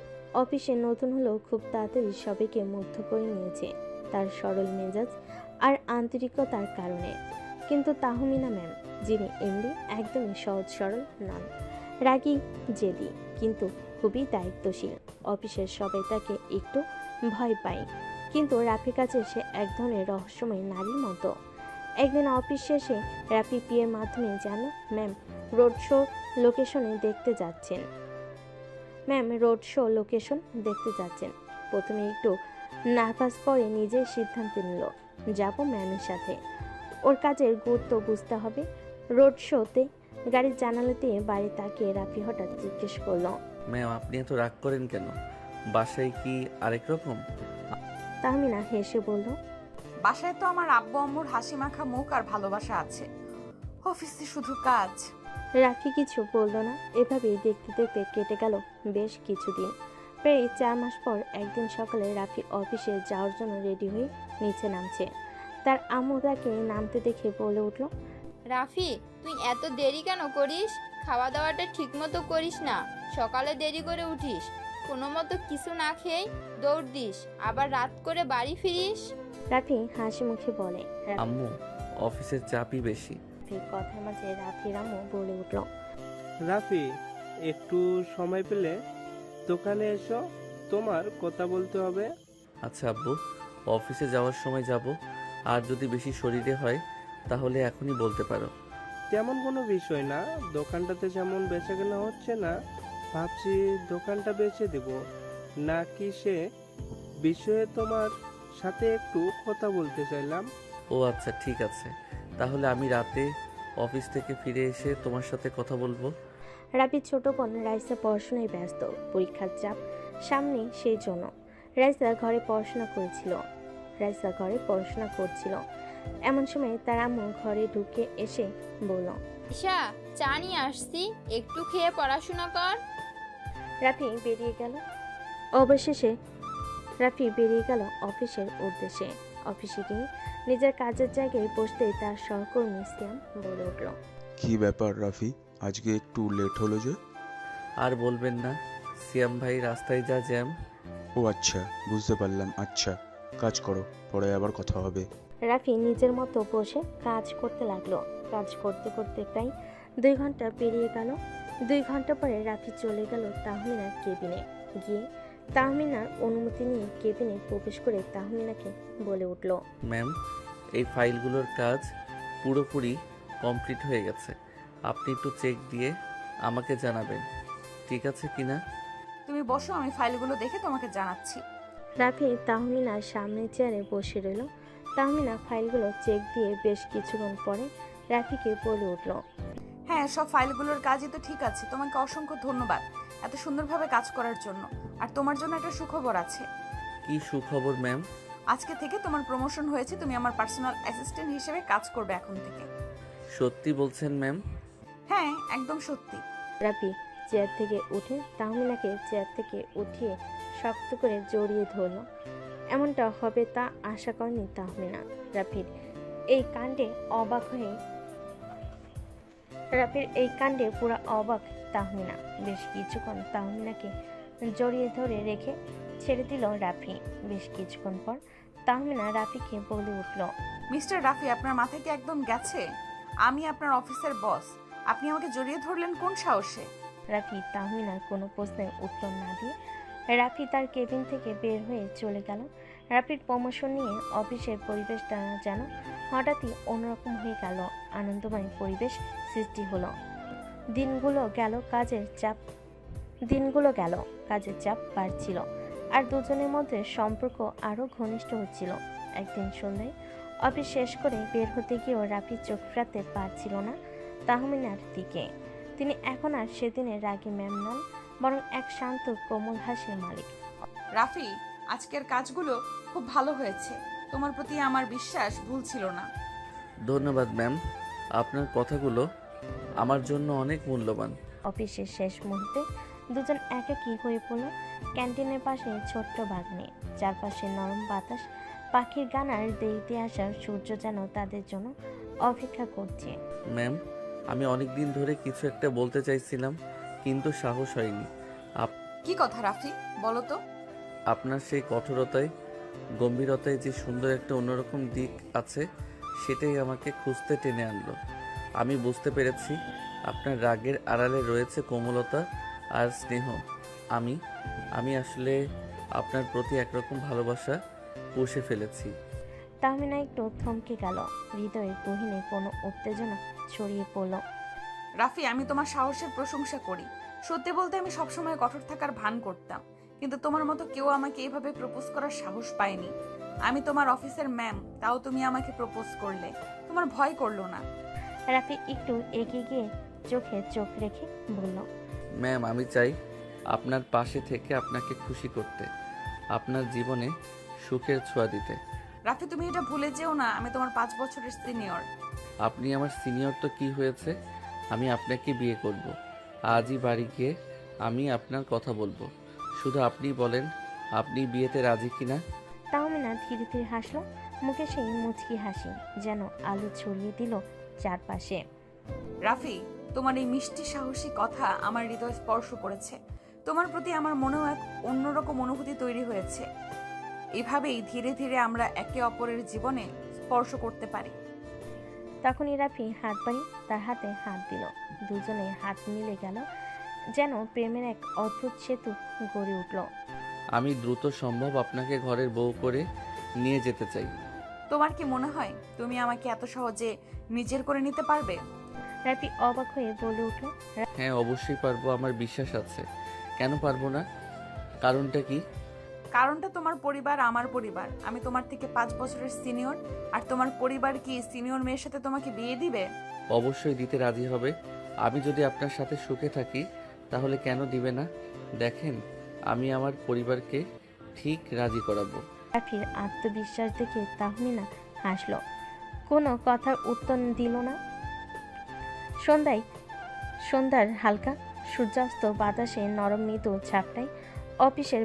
অফিসে নতুন হলেও খুব তাড়াতাড়ি সবাইকে মুগ্ধ করে নিয়েছে তার সরল মেজাজ আর আন্তরিকতার কারণে। কিন্তু তাহমিনা ম্যাম, যিনি এমডি, একদমই সহজ সরল নন। রাগী, জেদি, কিন্তু খুবই দায়িত্বশীল। অফিসের সবাই তাকে একটু ভয় পায়, কিন্তু রাফির কাছে সে এক ধরনের রহস্যময় নারীর মতো। একদিন অফিস শেষে রাফি পিএর মাধ্যমে জানল, ম্যাম রোড শো লোকেশনে দেখতে যাচ্ছেন। প্রথমে একটু নার্ভাস, পরে নিজের সিদ্ধান্ত নিল, যাব ম্যামের সাথে। ওর কাজের গুরুত্ব বুঝতে হবে। রোড শোতে গাড়ির জানালা দিয়ে বাড়ি তাকিয়ে রাফি হঠাৎ জিজ্ঞেস করল, ম্যাম, আপনি এত রাগ করেন কেন? বাসায় কি আরেক রকম? তাহমিনা হেসে বলল, বাসায় তো আমার আব্বু আম্মুর হাসি মাখা মুখ আর ভালোবাসা আছে, অফিসে শুধু কাজ। রাফি কিছু বলল না। এভাবেই দেখতে দেখতে কেটে গেল বেশ কিছুদিন। প্রায় 4 মাস পর একদিন সকালে রাফি অফিসে যাওয়ার জন্য রেডি হয়ে নিচে নামছে। তার আম্মু তাকে নামতে দেখে বলে উঠল, রাফি, তুই এত দেরি কেন করিস? খাওয়া দাওয়াটা ঠিক মতো করিস না, সকালে দেরি করে উঠিস, কোনো মতো কিছু না খেয়েই দৌড় দিস, আবার রাত করে বাড়ি ফিরিস। রাফি হাসি মুখে বলে। আম্মু, অফিসের চাপই বেশি। রাফির কথার মাঝে রাফির আম্মু বলে উঠল, রাফি, একটু সময় পেলে দোকানে এসো, তোমার কথা বলতে হবে। আচ্ছা আব্বু, অফিসে যাওয়ার সময় যাব, আর যদি বেশি শরীরে হয় তাহলে এখনই বলতে পারো। তেমন কোনো বিষয় না, দোকানটাতে যেমন বেচা কেনা হচ্ছে না, ভাবছি দোকানটা বেচে দেব নাকি সে বিষয়ে তোমার সাথে একটু কথা বলতে চাইলাম। ও আচ্ছা, ঠিক আছে, তাহলে আমি রাতে অফিস থেকে ফিরে এসে তোমার সাথে কথা বলবো। রাফির ছোট বোন রাইসা পড়াশোনায় ব্যস্ত, পরীক্ষার চাপ সামনে, সেই জন্য রাইসা ঘরে পড়াশোনা করছিল। এমন সময় তার আম্মু ঘরে ঢুকে এসে বলল, ঈশা, চা নিয়ে আসছি, একটু খেয়ে পড়াশোনা কর। রাফি বেরিয়ে গেল অফিসের উদ্দেশ্যে। অফিসে গিয়ে নিজের কাজের জায়গায় বসতেই তার সহকর্মী সিয়াম বলে উঠল, কি ব্যাপার রাফি, আজকে একটু লেট হলো যে? আর বলবেন না, সিয়াম ভাই, রাস্তায় যা জ্যাম। ও আচ্ছা, বুঝতে পারলাম। আচ্ছা, কাজ করো, পরে আবার কথা হবে। রাফি নিজের মতো বসে কাজ করতে লাগলো। কাজ করতে করতে প্রায় 2 ঘন্টা পেরিয়ে গেল। 2 ঘন্টা পরে রাফি চলে গেল তাহমিনার কেবিনে। গিয়ে তাহমিনার অনুমতি নিয়ে কেবিনে প্রবেশ করে তাহমিনাকে বলে উঠল, ম্যাম, এই ফাইলগুলোর কাজ পুরোপুরি কমপ্লিট হয়ে গেছে। আপনি একটু চেক দিয়ে আমাকে জানাবেন, ঠিক আছে কিনা? তুমি বসো, আমি ফাইলগুলো দেখে তোমাকে জানাচ্ছি। রাফি তাহমিনার সামনের চেয়ারে বসে রইল। তাহমিনা ফাইলগুলো চেক দিয়ে বেশ কিছুক্ষণ পরে রাফিকে বলে উঠল, হ্যাঁ, সব ফাইলগুলোর কাজই তো ঠিক আছে। তোমাকে অসংখ্য ধন্যবাদ এত সুন্দরভাবে কাজ করার জন্য। আর তোমার জন্য একটা সুখবর আছে। কি সুখবর ম্যাম? আজকে থেকে তোমার প্রমোশন হয়েছে, তুমি আমার পার্সোনাল অ্যাসিস্ট্যান্ট হিসেবে কাজ করবে এখন থেকে। সত্যি বলছেন ম্যাম? হ্যাঁ, একদম সত্যি। রাফি চেয়ার থেকে উঠে তাহমিনাকে চেয়ার থেকে উঠিয়ে শক্ত করে জড়িয়ে ধরল। এমনটা হবে তা আশা করেনি তাহমিনা। রাফির এই কাণ্ডে পুরো অবাক তাহমিনা। বেশ কিছুক্ষণ তাহমিনাকে জড়িয়ে ধরে রেখে ছেড়ে দিল রাফি। বেশ কিছুক্ষণ পর তাহমিনা রাফিকে বলে উঠল, মিস্টার রাফি, আপনার মাথায় কি একদম গেছে? আমি আপনার অফিসের বস, আপনি আমাকে জড়িয়ে ধরলেন কোন সাহসে? রাফি তাহমিনার কোনো প্রশ্নের উত্তর না দিয়ে রাফি তার কেবিন থেকে বের হয়ে চলে গেল। রাফির প্রমোশন নিয়ে অফিসের পরিবেশটা যেন হঠাৎই অন্যরকম হয়ে গেল। আনন্দময় পরিবেশ সৃষ্টি হলো। দিনগুলো গেল, কাজের চাপ বাড়ছিল, আর দুজনের মধ্যে সম্পর্ক আরও ঘনিষ্ঠ হচ্ছিল। একদিন সন্ধ্যায় অফিস শেষ করে বের হতে গিয়েও রাফি চোখ ফেরাতে পারছিল না তাহমিনার দিকে। তিনি এখন আর সেদিনের রাগী ম্যাম নন, বরং এক শান্ত কোমল হাসির মালিক। রাফি, আজকের কাজগুলো খুব ভালো হয়েছে। তোমার প্রতি আমার বিশ্বাস ভুল ছিল না। ধন্যবাদ ম্যাম, আপনার কথাগুলো আমার জন্য অনেক মূল্যবান। অফিসের শেষ মুহূর্তে দুজন একাকী হয়ে পড়ল ক্যান্টিনের পাশে ছোট্ট বাগানে। চারপাশে নরম বাতাস, পাখির গান আর দেরিতে আসা সূর্য যেন তাদের জন্য অপেক্ষা করছে। ম্যাম, আমি অনেক দিন ধরে কিছু একটা বলতে চাইছিলাম, কিন্তু সাহস হয়নি। কি কথা রাফি, বলো তো। আপনার সেই কঠোরতায়, গম্ভীরতায় যে সুন্দর একটা অন্যরকম দিক আছে, সেটাই আমাকে খুঁজতে টেনে আনলো। আমি বুঝতে পেরেছি আপনার রাগের আড়ালে রয়েছে কোমলতা আর স্নেহ। আমি আসলে আপনার প্রতি একরকম ভালোবাসা পুষে ফেলেছি। তাহমিনা একটু থমকে গেল, হৃদয়ের গহীনে কোনো উত্তেজনা ছড়িয়ে পড়ল। রাফি, আমি তোমার সাহসের প্রশংসা করি। সত্যি বলতে আমি সবসময় কঠোর থাকার ভান করতাম, কিন্তু তোমার মতো কেউ আমাকে এইভাবে প্রপোজ করার সাহস পায়নি। আমি তোমার অফিসের ম্যাম, তাও তুমি আমাকে প্রপোজ করলে, তোমার ভয় করলো না? রাফি একটু এগিয়ে গিয়ে চোখে চোখ রেখে বলল, ম্যাম, আমি চাই আপনার পাশে থেকে আপনাকে খুশি করতে, আপনার জীবনে সুখের ছোঁয়া দিতে। রাফি, তুমি এটা ভুলে যেও না, আমি তোমার 5 বছরের সিনিয়র। আপনি আমার সিনিয়র তো কি হয়েছে, আমি আপনাকে বিয়ে করব। আজই বাড়ি গিয়ে আমি আপনার কথা বলবো। শুধু আপনি বলেন, আপনি বিয়েতে রাজি কিনা? তাহমিনা ধীরে ধীরে হাসলো, মুখে সেই মুচকি হাসি যেন আলো ছড়িয়ে দিল চারপাশে। রাফি, তোমার এই মিষ্টি সাহসী কথা আমার হৃদয় স্পর্শ করেছে। তোমার প্রতি আমার মনেও এক অন্যরকম অনুভূতি তৈরি হয়েছে। এভাবেই ধীরে ধীরে আমরা একে অপরের জীবনে স্পর্শ করতে পারি। তখনই রাফি হাত বাড়িয়ে তার হাতে হাত দিল। দুজনে হাত মিলে গেল, যেন প্রেমের এক অদ্ভুত সেতু গড়ে উঠল। আমি দ্রুত সম্ভব আপনাকে ঘরের বউ করে নিয়ে যেতে চাই। তোমার কি মনে হয় তুমি আমাকে এত সহজে নিজের করে নিতে পারবে? রাফি অবাক হয়ে বলে উঠল, হ্যাঁ, অবশ্যই পারবো, আমার বিশ্বাস আছে। কেন পারবো না? কারণটা কি? কারণটা তোমার পরিবার, আমার পরিবার। আমি তোমার থেকে 5 বছরের সিনিয়র, আর তোমার পরিবার কি সিনিয়র মেয়ের সাথে তোমাকে বিয়ে দিবে? অবশ্যই দিতে রাজি হবে। আমি যদি আপনার সাথে সুখে থাকি, তাহলে কেন দিবে না? দেখেন, আমি আমার পরিবারকে ঠিক রাজি করাবো। রাফির আত্মবিশ্বাস দেখে তাহমিনা হাসলো, কোনো কথার উত্তর দিল না। সন্ধ্যার হালকা সূর্যাস্ত বাতাসে নরম মৃদু ঝাপটায় অফিসের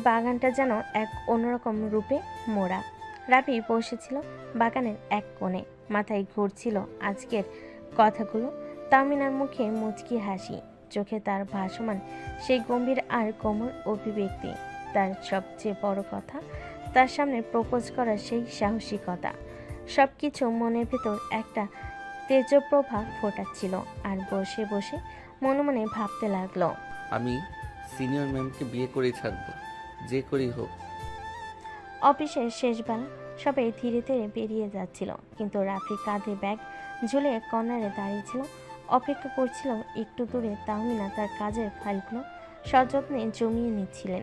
বাগানটা যেন এক অন্যরকম রূপে মোড়া। রাফি বসেছিল বাগানের এক কোণে, মাথায় ঘুরছিল আজকের কথাগুলো। তাহমিনার মুখে মুচকি হাসি, চোখে তার ভাসমান সেই গম্ভীর আর কোমল অভিব্যক্তি। তার সবচেয়ে বড় কথা, তার সামনে প্রপোজ করার সেই সাহসিকতা। সবকিছু মনের ভেতর একটা তেজপ্রভা ফোটাচ্ছিল। আর বসে বসে মনে মনে ভাবতে লাগলো, আমি সিনিয়র ম্যামকে বিয়ে করেই ছাড়বো, যে করেই হোক। অফিসের শেষবেলা সবাই ধীরে ধীরে বেরিয়ে যাচ্ছিল, কিন্তু রাফি কাঁধে ব্যাগ ঝুলিয়ে কর্নারে দাঁড়িয়েছিল, অপেক্ষা করছিল। একটু দূরে তাহমিনা তার কাজের ফাইলগুলো সযত্নে জমিয়ে নিচ্ছিলেন।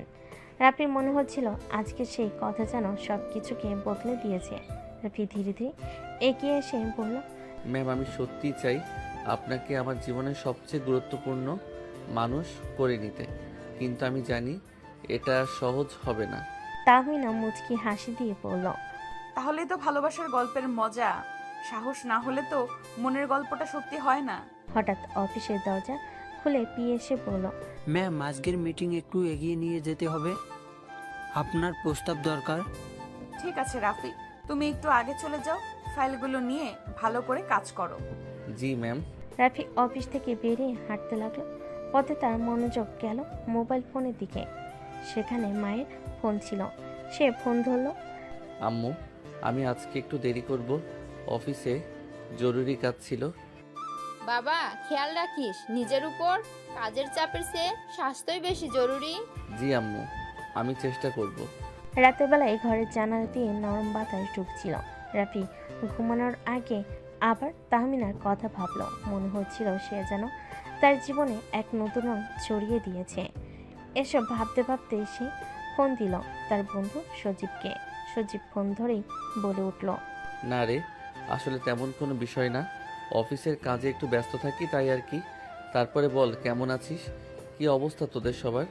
রাফির মনে হচ্ছিল আজকে সেই কথা যেন সব কিছুকে বদলে দিয়েছে। রাফি ধীরে ধীরে এগিয়ে এসে বলল, ম্যাম, আমি সত্যিই চাই আপনাকে আমার জীবনের সবচেয়ে গুরুত্বপূর্ণ মানুষ করে নিতে, কিন্তু আমি জানি এটা সহজ হবে না। তাহমিনা মুচকি হাসি দিয়ে বলল, তাহলেই তো ভালোবাসার গল্পের মজা। সাহস না হলে তো মনের গল্পটা সত্যি হয় না। হঠাৎ অফিসের দরজা খুলে পিয়ে এসে বলল, ম্যাম, আজকের মিটিং একটু এগিয়ে নিয়ে যেতে হবে। আপনার প্রস্তাব দরকার। ঠিক আছে রাফি, তুমি একটু আগে চলে যাও, ফাইলগুলো নিয়ে ভালো করে কাজ করো। জি ম্যাম। রাফি অফিস থেকে বেরিয়ে হাঁটতে লাগলো। পথে তার মনোযোগ গেল মোবাইল ফোনের দিকে। সেখানে মায়ের ফোন ছিল। সে ফোন ধরলো। আম্মু, আমি আজকে একটু দেরি করব, অফিসে জরুরি কাজ ছিল। বাবা খেয়াল রাখিস নিজের উপর, কাজের চাপের চেয়ে স্বাস্থ্যই বেশি জরুরি। জি আম্মু, আমি চেষ্টা করব। রাতের বেলায় ঘরের জানালা দিয়ে নরম বাতাস ঢুকছিল। রাফি ঘুমানোর আগে আবার তাহমিনার কথা ভাবলো। মনে হচ্ছিল সে যেন তার জীবনে এক নতুন রং ছড়িয়ে দিয়েছে। এসব ভাবতে ভাবতে সে ফোন দিল তার বন্ধু সজীবকে। সজীব ফোন ধরেই বলে উঠল, না রে, আসলে তেমন কোনো বিষয় না, অফিসের কাজে একটু ব্যস্ত থাকি তাই আর কি। তারপরে বল, কেমন আছিস? কি অবস্থা তোদের সবার?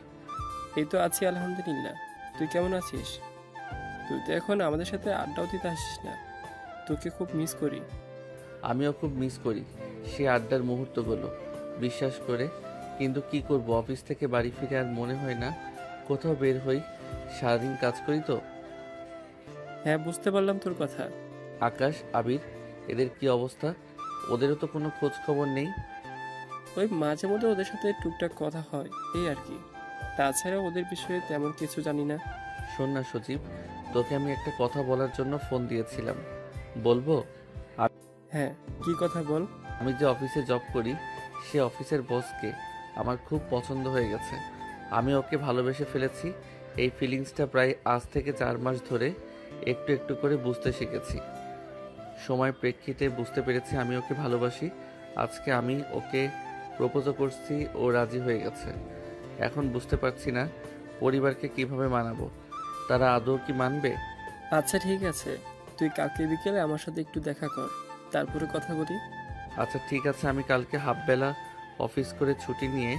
এই তো আছি আলহামদুলিল্লাহ। তুই কেমন আছিস? তুই তো এখন আমাদের সাথে আড্ডাও দিতে আসিস না, তোকে খুব মিস করি। আমিও খুব মিস করি সে আড্ডার মুহূর্তগুলো, বিশ্বাস করে। কিন্তু কি করব, অফিস থেকে বাড়ি ফিরে আর মনে হয় না কোথাও বের হই, সারাদিন কাজ করি তো। হ্যাঁ, বুঝতে পারলাম তোর কথা। আকাশ, আবির, এদের কি অবস্থা? ওদেরও তো কোনো খোঁজ খবর নেই। ওই মাঝে মধ্যে ওদের সাথে টুকটাক কথা হয়, এই আর কি। তাছাড়া ওদের বিষয়ে তেমন কিছু জানি না। শোন না সজীব, তোকে আমি একটা কথা বলার জন্য ফোন দিয়েছিলাম, বলবো? হ্যাঁ, কি কথা বল। আমি যে অফিসে জব করি, সে অফিসের বসকে আমার খুব পছন্দ হয়ে গেছে। আমি ওকে ভালোবেসে ফেলেছি। এই ফিলিংসটা প্রায় আজ থেকে 4 মাস ধরে একটু একটু করে বুঝতে শিখেছি। সময় প্রেক্ষিতে বুঝতে পেরেছি আমি ওকে ভালোবাসি। আজকে আমি ওকে প্রপোজও করছি, ও রাজি হয়ে গেছে। এখন বুঝতে পারছি না পরিবারকে কিভাবে মানাবো, তারা আদৌ কি মানবে। আচ্ছা ঠিক আছে, তুই কালকে বিকেলে আমার সাথে একটু দেখা কর, তারপরে কথা বলি। আচ্ছা ঠিক আছে, আমি কালকে হাফবেলা অফিস করে ছুটি নিয়ে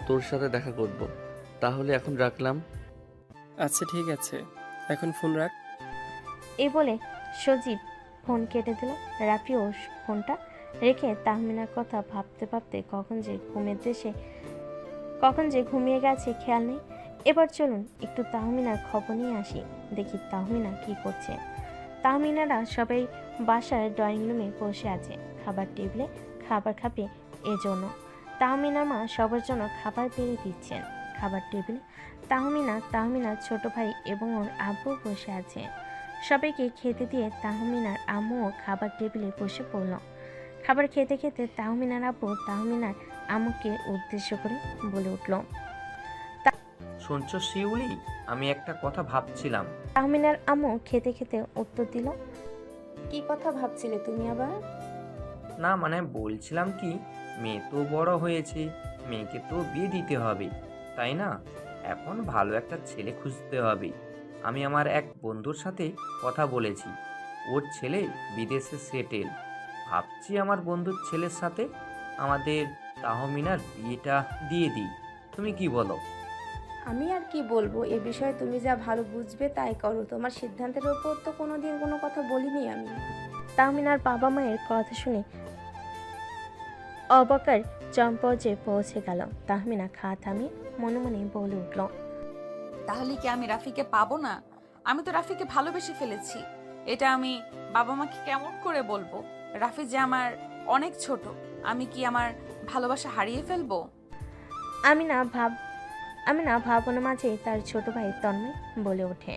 তোর সাথে দেখা করব। তাহলে এখন রাখলাম। আচ্ছা ঠিক আছে, এখন ফোন রাখ। এই বলে সজীব ফোন কেটে দিল। রাফিও ফোনটা রেখে তাহমিনার কথা ভাবতে ভাবতে কখন যে ঘুমিয়ে গেছে খেয়াল নেই। এবার চলুন একটু তাহমিনার খবর নিয়ে আসি, দেখি তাহমিনা কি করছে। তাহমিনারা সবাই বাসার ড্রয়িং রুমে বসে আছে, খাবার টেবিলে খাবার খাবে এজন্য। তাহমিনার মা সবার জন্য খাবার বেড়ে দিচ্ছেন। খাবার টেবিলে তাহমিনার ছোট ভাই এবং ওর আব্বু বসে আছে। সবাইকে খেতে দিয়ে তাহমিনার আম্মুও খাবার টেবিলে বসে পড়ল। খাবার খেতে খেতে তাহমিনার আব্বু তাহমিনার আম্মুকে উদ্দেশ্য করে বলে উঠল, শুনছো শিউলি, আমি একটা কথা ভাবছিলাম। তাহমিনার আম্মু খেতে খেতে উত্তর দিল, কি কথা ভাবছিলে তুমি আবার? না মানে বলছিলাম কি, মেয়ে তো বড় হয়েছে, মেয়েকে তো বিয়ে দিতে হবে, তাই না? এখন ভালো একটা ছেলে খুঁজতে হবে। আমি আমার এক বন্ধুর সাথে কথা বলেছি, ওর ছেলে বিদেশে সেটেল। ভাবছি আমার বন্ধুর ছেলের সাথে আমাদের তাহমিনার বিয়েটা দিয়ে দিই। তুমি কি বলো? আমি আর কি বলবো, এ বিষয়ে তুমি যা ভালো বুঝবে তাই করো। তোমার সিদ্ধান্তের ওপর তো কোনোদিন কোনো কথা বলিনি আমি। তাহমিনার বাবা মায়ের কথা শুনে অবাকার চম্পজে পৌঁছে গেল। তাহমিনা খা থামিয়ে মনে মনে বলে উঠল, তাহলে কি আমি রাফিকে পাবো না? আমি তো রাফিকে ভালোবেসে ফেলেছি। এটা আমি বাবা মাকে কেমন করে বলবো? রাফি যে আমার অনেক ছোট, আমি কি আমার ভালোবাসা হারিয়ে ফেলবো? আমি না ভাবনার মাঝে তার ছোট ভাই তন্ময় বলে ওঠে,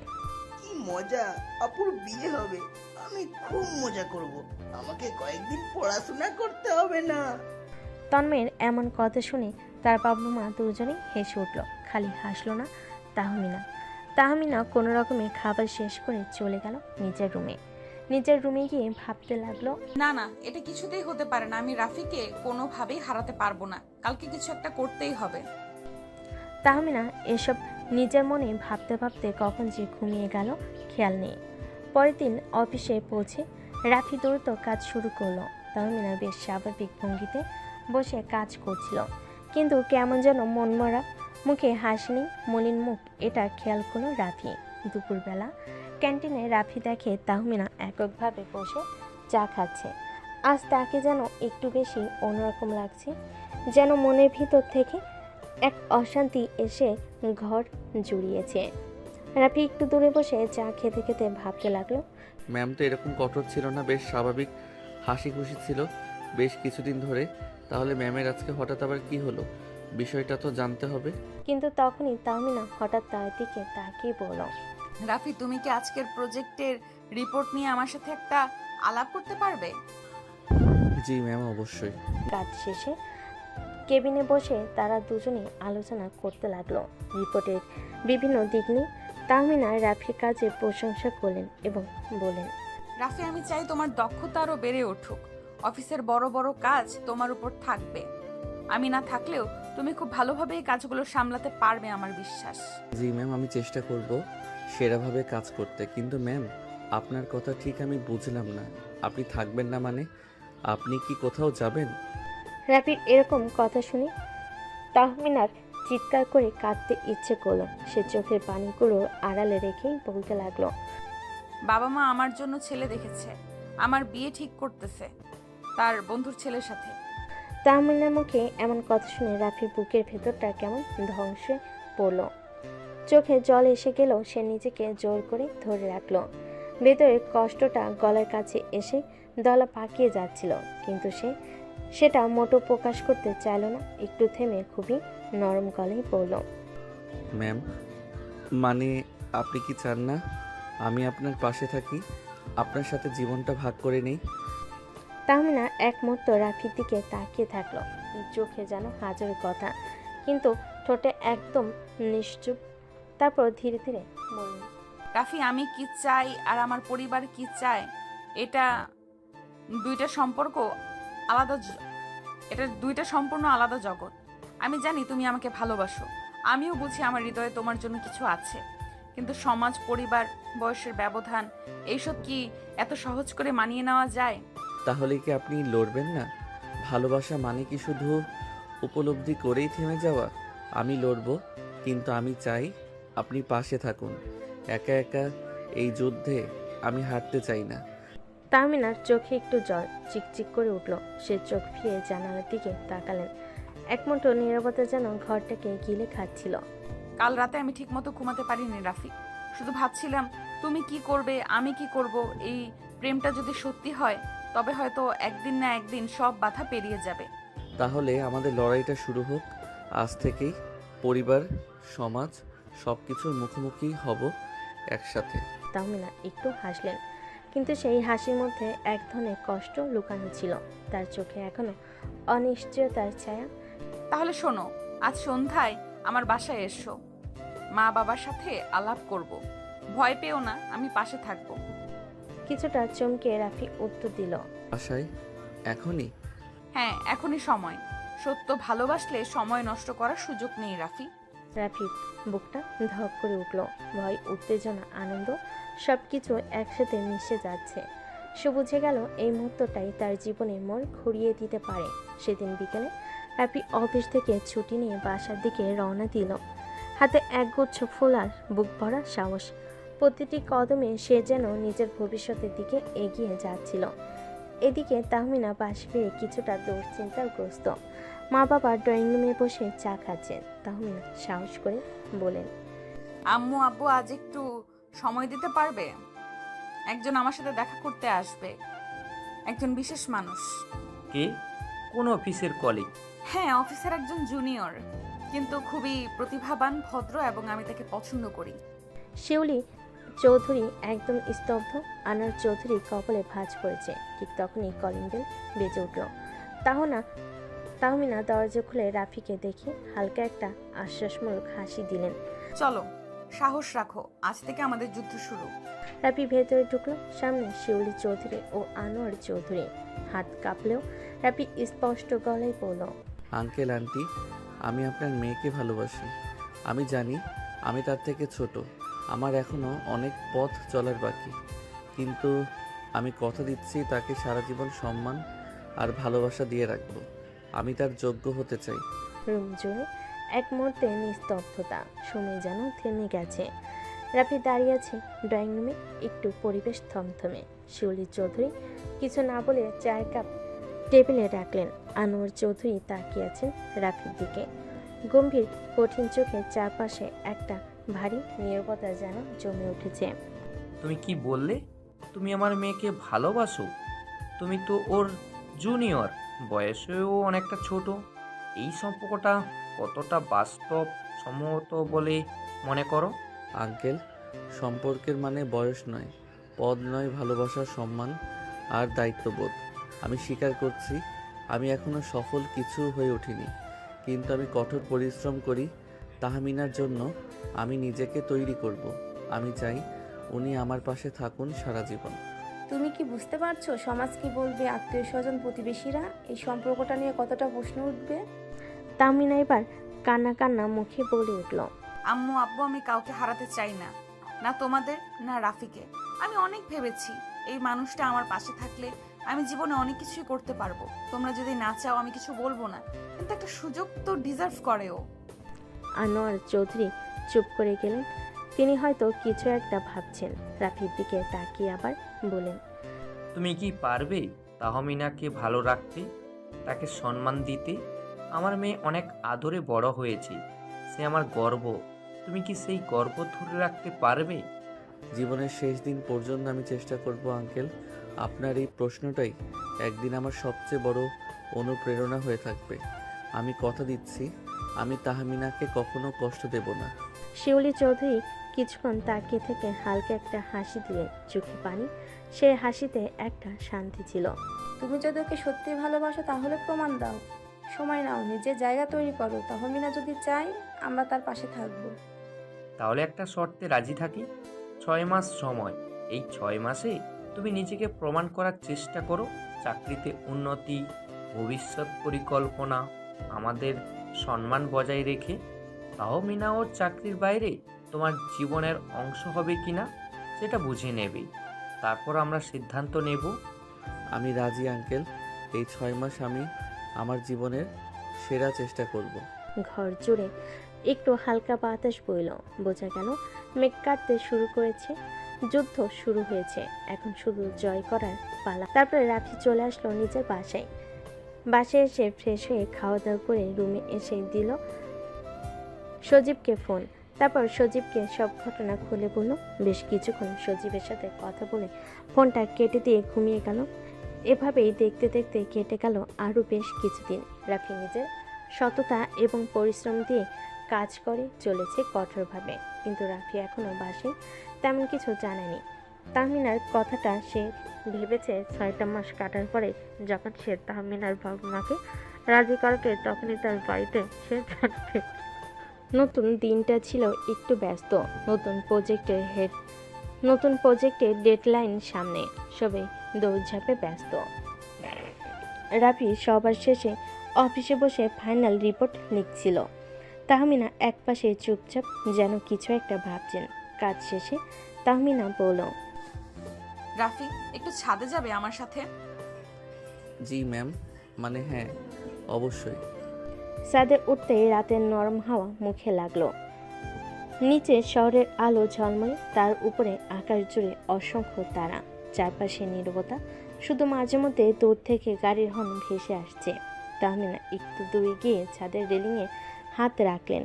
কি মজা, আপুর বিয়ে হবে, আমি খুব মজা করব, আমাকে কয়েকদিন পড়াশোনা করতে হবে না। তন্ময়ের এমন কথা শুনে তার বাবা মা দুজনেই হেসে উঠল। খালি হাসলো না তাহমিনা কোনো রকমে খাবার শেষ করে চলে গেল নিজের রুমে গিয়ে ভাবতে লাগলো, না না, এটা কিছুতেই হতে পারে না। আমি রাফিকে কোনোভাবেই হারাতে পারবো না। কালকে কিছু একটা করতেই হবে। তাহমিনা এসব নিজের মনে ভাবতে ভাবতে কখন যে ঘুমিয়ে গেল খেয়াল নেই। পরের দিন অফিসে পৌঁছে রাফি দ্রুত কাজ শুরু করলো। তাহমিনা বেশ স্বাভাবিক ভঙ্গিতে বসে কাজ করছিল, কিন্তু কেমন যেন মনমরা, মুখে হাসি নেই, মলিন মুখ। এটা খেয়াল করলো রাফি। দুপুরবেলা ক্যান্টিনে রাফি দেখে তাহমিনা এককভাবে বসে চা খাচ্ছে। আজ তাকে যেন একটু বেশি অন্যরকম লাগছে, যেন মনের ভিতর থেকে এক অশান্তি এসে ঘর জুড়িয়েছে। রাফি একটু দূরে বসে চা খেতে খেতে ভাবতে লাগলো। ম্যাম তো এরকম কঠোর ছিল না, বেশ স্বাভাবিক, হাসি খুশি ছিল বেশ কিছুদিন ধরে। তাহলে ম্যামের আজকে হঠাৎ আবার কি হলো, বিষয়টা তো জানতে হবে। কিন্তু তখনই তাহমিনা হঠাৎ তার দিকে তাকিয়ে বলল, রাফি, তুমি কি আজকের প্রজেক্টের রিপোর্ট নিয়ে আমার সাথে একটা আলাপ করতে পারবে? জি ম্যাম, অবশ্যই। কাজ শেষে কেবিনে বসে তারা দুজনেই আলোচনা করতে লাগলো রিপোর্টের বিভিন্ন দিক নিয়ে। তাহমিনা রাফির কাজের প্রশংসা করলেন এবং বলেন, রাফি, আমি চাই তোমার দক্ষতা আরও বেড়ে উঠুক। অফিসের বড় বড় কাজ তোমার উপর থাকবে। আমি না থাকলেও তুমি খুব ভালোভাবে এই কাজগুলো সামলাতে পারবে, আমার বিশ্বাস। জি ম্যাম, আমি চেষ্টা করব সেরাভাবে কাজ করতে। কিন্তু ম্যাম, আপনার কথা ঠিক আমি বুঝলাম না। আপনি থাকবেন না মানে আপনি কি কোথাও যাবেন? রাফির এরকম কথা শুনে তাহমিনার চিৎকার করে কাঁদতে ইচ্ছে করলো। সে চোখের পানিগুলো আড়ালে রেখেই বলতে লাগলো, বাবা মা আমার জন্য ছেলে দেখেছে, আমার বিয়ে ঠিক করতেছে তার বন্ধুর ছেলের সাথে। তাহমিনার মুখে এমন কথা শুনে রাফির বুকের ভেতরটা কেমন ধ্বংসে পড়ল। চোখে জল এসে গেলেও সে নিজেকে জোর করে ধরে রাখলো। ভেতরের কষ্টটা গলার কাছে এসে দলা পাকিয়ে যাচ্ছিল, কিন্তু সেটা মোটো প্রকাশ করতে চাইল না। একটু থেমে খুবই নরম গলায় বলল, ম্যাম, মানে আপনি কি চান না আমি আপনার পাশে থাকি, আপনার সাথে জীবনটা ভাগ করে নেই? তাহমিনা এক মুহূর্ত রাফির দিকে তাকিয়ে থাকলো, চোখে যেন হাজার কথা, কিন্তু ঠোঁটে একদম নিশ্চুপ। তারপর ধীরে ধীরে বলল, রাফি, আমি কি চাই আর আমার পরিবার কি চায়, এটা দুইটা সম্পর্ক আলাদা। এটা দুইটা সম্পূর্ণ আলাদা জগৎ। আমি জানি তুমি আমাকে ভালোবাসো, আমিও বুঝি আমার হৃদয়ে তোমার জন্য কিছু আছে, কিন্তু সমাজ, পরিবার, বয়সের ব্যবধান, এইসব কি এত সহজ করে মানিয়ে নেওয়া যায়? তাহলে কি আপনি লড়বেন না? ভালোবাসা মানে কি শুধু উপলব্ধি করেই থেমে যাওয়া? আমি লড়ব, কিন্তু আমি চাই আপনি পাশে থাকুন। একা একা এই যুদ্ধে আমি হারতে চাই না। তাহমিনার চোখে একটু জল চিকচিক করে উঠল। সে চোখ ফিরে জানালার দিকে তাকালেন। এক মুঠো নীরবতা যেন ঘরটাকে গিলে খাচ্ছিল। কাল রাতে আমি ঠিক মতো ঘুমাতে পারিনি রাফি। শুধু ভাবছিলাম তুমি কি করবে, আমি কি করব। এই প্রেমটা যদি সত্যি হয় তবে হয়তো একদিন না একদিন সব বাধা পেরিয়ে যাবে। তাহলে আমাদের লড়াইটা শুরু হোক আজ থেকেই। পরিবার, সমাজ, সব কিছুর মুখোমুখি হব একসাথে। তাহমিনা একটু হাসলেন, কিন্তু সেই হাসির মধ্যে এক ধরনের কষ্ট লুকানো ছিল। তার চোখে এখনো অনিশ্চয়তার ছায়া। তাহলে শোনো, আজ সন্ধ্যায় আমার বাসায় এসো, মা বাবার সাথে আলাপ করব। ভয় পেও না, আমি পাশে থাকবো। কিছুটা চমকে রাফি উত্তর দিল, বাসায়? এখনই? হ্যাঁ, এখনই সময়। সত্য ভালোবাসলে সময় নষ্ট করার সুযোগ নেই রাফি। রাফির বুকটা ধক করে উঠল। ভয়, উত্তেজনা, আনন্দ সবকিছু একসাথে মিশে যাচ্ছে। সে বুঝে গেল এই মুহূর্তটাই তার জীবনে মোড় ঘুরিয়ে দিতে পারে। সেদিন বিকেলে রাফি অফিস থেকে ছুটি নিয়ে বাসার দিকে রওনা দিল। হাতে একগুচ্ছ ফুল আর বুক ভরা সাহস। প্রতিটি কদমে সে যেন নিজের ভবিষ্যতের দিকে এগিয়ে যাচ্ছিল। এদিকে তাহমিনা বাসে ফিরে কিছুটা দুশ্চিন্তাগ্রস্ত। মা বাবা ড্রয়িং রুমে বসে চা খাচ্ছেন। তাহমিনা সাহস করে বলেন, আম্মু আব্বু আজ একটু সময় দিতে পারবে? একজন আমার সাথে দেখা করতে আসবে, একজন বিশেষ মানুষ। কে? কোন অফিসের কলিগ? হ্যাঁ, অফিসের একজন জুনিয়র, কিন্তু খুবই প্রতিভাবান, ভদ্র এবং আমি তাকে পছন্দ করি। শিউলি চৌধুরী একদম স্তব্ধ। আনোয়ার চৌধুরী কপালে ভাঁজ পড়েছে। ঠিক তখনই কলিং বেল বেজে উঠল। তাহমিনা দরজা খুলে রাফিকে দেখে হালকা একটা আশ্বাসমূলক হাসি দিলেন। চলো, সাহস রাখো, আজ থেকে আমাদের যুদ্ধ শুরু। রাফি ভেতরে ঢুকলো। সামনে শিউলি চৌধুরী ও আনোয়ার চৌধুরী। হাত কাঁপলেও রাফি স্পষ্ট গলায় বলল, আঙ্কেল আন্টি, আমি আপনার মেয়েকে ভালোবাসি। আমি জানি আমি তার থেকে ছোট, আমার এখনো অনেক পথ চলার বাকি, কিন্তু আমি কথা দিচ্ছি তাকে সারা জীবন সম্মান আর ভালোবাসা দিয়ে রাখবো। আমি তার যোগ্য হতে চাই। রুম জুড়ে এক মুহূর্তে নিস্তব্ধতা। সময় যেন থেমে গেছে। রাফি দাঁড়িয়ে আছে ড্রয়িং রুমে। একটু পরিবেশ থমথমে। শিউলি চৌধুরী কিছু না বলে চায়ের কাপ টেবিলে রাখলেন। আনোয়ার চৌধুরী তাকিয়ে আছেন রাফির দিকে। গম্ভীর কঠিন চোখে চারপাশে একটা ভারী নীরবতা যেন জমে উঠেছে। তুমি কি বললে? তুমি আমার মেয়েকে ভালোবাসো? তুমি তো ওর জুনিয়র, বয়সেও অনেকটা ছোট। এই সম্পর্কটা কতটা বাস্তব সম্মত বলে মনে করো? আঙ্কেল, সম্পর্কের মানে বয়স নয়, পদ নয়, ভালোবাসা, সম্মান আর দায়িত্ববোধ। আমি স্বীকার করছি আমি এখনো সফল কিছু হয়ে ওঠিনি, কিন্তু আমি কঠোর পরিশ্রম করি তাহমিনার জন্য। আমি নিজেকে তৈরি করব। আমি চাই উনি আমার পাশে থাকুন সারা জীবন। তুমি কি বুঝতে পারছো সমাজ কি বলবে, আত্মীয় স্বজন, প্রতিবেশীরা এই সম্পর্কটা নিয়ে কতটা প্রশ্ন উঠবে? তাহমিনা এবার কান্না কান্না মুখে বলে উঠল, আম্মু আব্বু, আমি কাউকে হারাতে চাই না, না তোমাদের না রাফিকে। আমি অনেক ভেবেছি এই মানুষটা আমার পাশে থাকলে আমি জীবনে অনেক কিছুই করতে পারবো। তোমরা যদি না চাও আমি কিছু বলবো না, কিন্তু একটা সুযোগ তো ডিজার্ভ করে ও। আনোয়ার চৌধুরী চুপ করে গেলেন। তিনি হয়তো কিছু একটা ভাবছেন। রাফির দিকে তাকিয়ে আবার বলেন, তুমি কি পারবে তাহমিনাকে ভালো রাখতে, তাকে সম্মান দিতে? আমার মেয়ে অনেক আদরে বড় হয়েছে, সে আমার গর্ব। তুমি কি সেই গর্ব ধরে রাখতে পারবে? জীবনের শেষ দিন পর্যন্ত আমি চেষ্টা করব আঙ্কেল। আপনার এই প্রশ্নটাই একদিন আমার সবচেয়ে বড় অনুপ্রেরণা হয়ে থাকবে। আমি কথা দিচ্ছি আমি তাহমিনাকে কখনো কষ্ট দেব না। শিউলি চৌধুরী কিছুক্ষণ তাকিয়ে থেকে হালকা একটা হাসি দিলেন, চোখে পানি। সে হাসিতে একটা শান্তি ছিল। তুমি যদি ওকে সত্যি ভালোবাসো তাহলে প্রমাণ দাও, সময় নাও, নিজের জায়গা তৈরি করো। তাহমিনা যদি চাই আমরা তার পাশে থাকবো। তাহলে একটা শর্তে রাজি থাকি। 6 মাস সময়। এই 6 মাসে তুমি নিজেকে প্রমাণ করার চেষ্টা করো। চাকরিতে উন্নতি, ভবিষ্যৎ পরিকল্পনা, আমাদের সম্মান বজায় রেখে। তাহমিনা ওর চাকরির বাইরে তোমার জীবনের অংশ হবে কিনা সেটা বুঝে নেবে। তারপর আমরা সিদ্ধান্ত নেব। আমি রাজি আঙ্কেল। এই 6 মাস আমি আমার জীবনের সেরা চেষ্টা করব। ঘর জুড়ে একটু হালকা বাতাস বইল। বোঝা গেল মেঘ কাটতে শুরু করেছে। যুদ্ধ শুরু হয়েছে, এখন শুধু জয় করার পালা। তারপরে রাফি চলে আসলো নিজের বাসায়। বাসায় এসে ফ্রেশ হয়ে খাওয়া দাওয়া করে রুমে এসে দিল সজীবকে ফোন। তারপর সজীবকে সব ঘটনা খুলে বলল। বেশ কিছুক্ষণ সজীবের সাথে কথা বলে ফোনটা কেটে দিয়ে ঘুমিয়ে গেল। এভাবেই দেখতে দেখতে কেটে গেল আরও বেশ কিছুদিন। রাফি নিজের সততা এবং পরিশ্রম দিয়ে কাজ করে চলেছে কঠোরভাবে, কিন্তু রাফি এখনও বাসায় তেমন কিছু জানেনি। তাহমিনার কথাটা সে ভেবেছে 6টা মাস কাটার পরে যখন সে তাহমিনার বাবা মাকে রাজি করাবে তখনই তার বাড়িতে সে জানবে। নতুন দিনটা ছিল একটু ব্যস্ত। নতুন প্রজেক্টের ডেডলাইন সামনে, সবে দৌড়ঝাঁপে ব্যস্ত। রাফি সবার শেষে অফিসে বসে ফাইনাল রিপোর্ট লিখছিল। তাহমিনা একপাশে চুপচাপ যেন কিছু একটা ভাবছেন। কাজ শেষে তাহমিনা বলল, রাফি, একটু ছাদে যাবে আমার সাথে? জি ম্যাম, মানে হ্যাঁ, অবশ্যই। ছাদে উঠতেই রাতের নরম হাওয়া মুখে লাগলো। নিচে শহরের আলো ঝলমলে, তার উপরে আকাশ জুড়ে অসংখ্য তারা। চারপাশে নীরবতা, শুধু মাঝে মধ্যে দূর থেকে গাড়ির হর্ন ভেসে আসছে। তাহমিনা একটু দূরে গিয়ে ছাদের রেলিংয়ে হাত রাখলেন।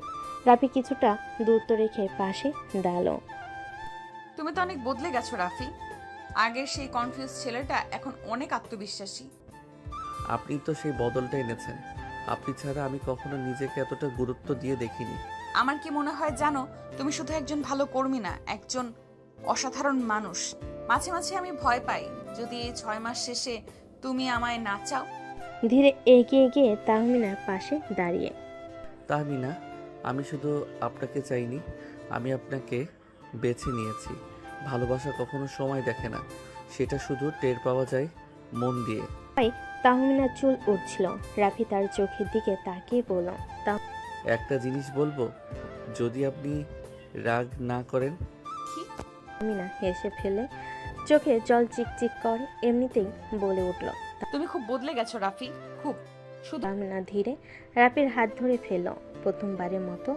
রাফি কিছুটা দূরত্ব রেখে পাশে দাঁড়ালো। তুমি তো অনেক বদলে গেছো রাফি। আগের সেই কনফিউজ ছেলেটা এখন অনেক আত্মবিশ্বাসী। আপনি তো সেই বদলটা এনেছেন। আপনি ছাড়া আমি কখনো নিজেকে এতটা গুরুত্ব দিয়ে দেখিনি। আমার কি মনে হয় জানো, তুমি শুধু একজন ভালো কর্মী না, একজন অসাধারণ মানুষ। মাঝে মাঝে আমি ভয় পাই যদি এই 6 মাস শেষে তুমি আমায় না চাও। ধীরে এগিয়ে গিয়ে তাহমিনার পাশে দাঁড়িয়ে, তাহমিনা, আমি শুধু আপনাকে চাইনি, আমি আপনাকে বেছে নিয়েছি। ভালোবাসা কখনো সময় দেখে না, সেটা শুধু টের পাওয়া যায় মন দিয়ে। তাহমিনার চুল উঠছিল। রাফি তার চোখের দিকে তাকিয়ে বলল, একটা জিনিস বলবো, যদি আপনি রাগ না করেন। তাহমিনা হেসে ফেলে চোখে জল চিকচিক করে এমনিতেই বলে উঠল, তুমি খুব বদলে গেছো রাফি, খুব। শুধু তাহমিনা ধীরে রাফির হাত ধরে ফেলল। প্রথমবারের মতো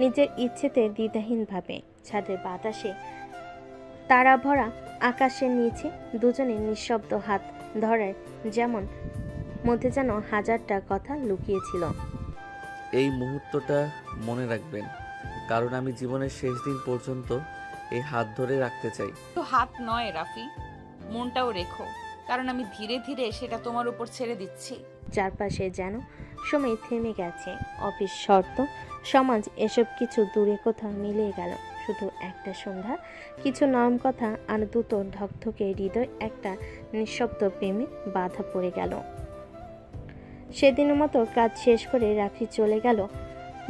নিজের ইচ্ছেতে দ্বিধাহীনভাবে ছাদের বাতাসে তারা ভরা আকাশের নিচে দুজনে নিঃশব্দ হাত ধরার যেমন মধ্যে যেন হাজারটা কথা লুকিয়েছিল। এই মুহূর্তটা মনে রাখবেন, কারণ আমি জীবনের শেষ দিন পর্যন্ত এই হাত ধরে রাখতে চাই। তো হাত নয় রাফি, মনটাও রেখো, কারণ আমি ধীরে ধীরে সেটা তোমার উপর ছেড়ে দিচ্ছি। চারপাশে যেন সময় থেমে গেছে। অফিস, শর্ত, সমাজ এসব কিছু দূরে কোথাও মিলিয়ে গেল। শুধু একটা সন্ধ্যা, কিছু নরম কথা আর দুটো ধকধকে হৃদয় একটা নিঃশব্দ প্রেমে বাধা পড়ে গেল। সেদিনের মতো কাজ শেষ করে রাফি চলে গেল।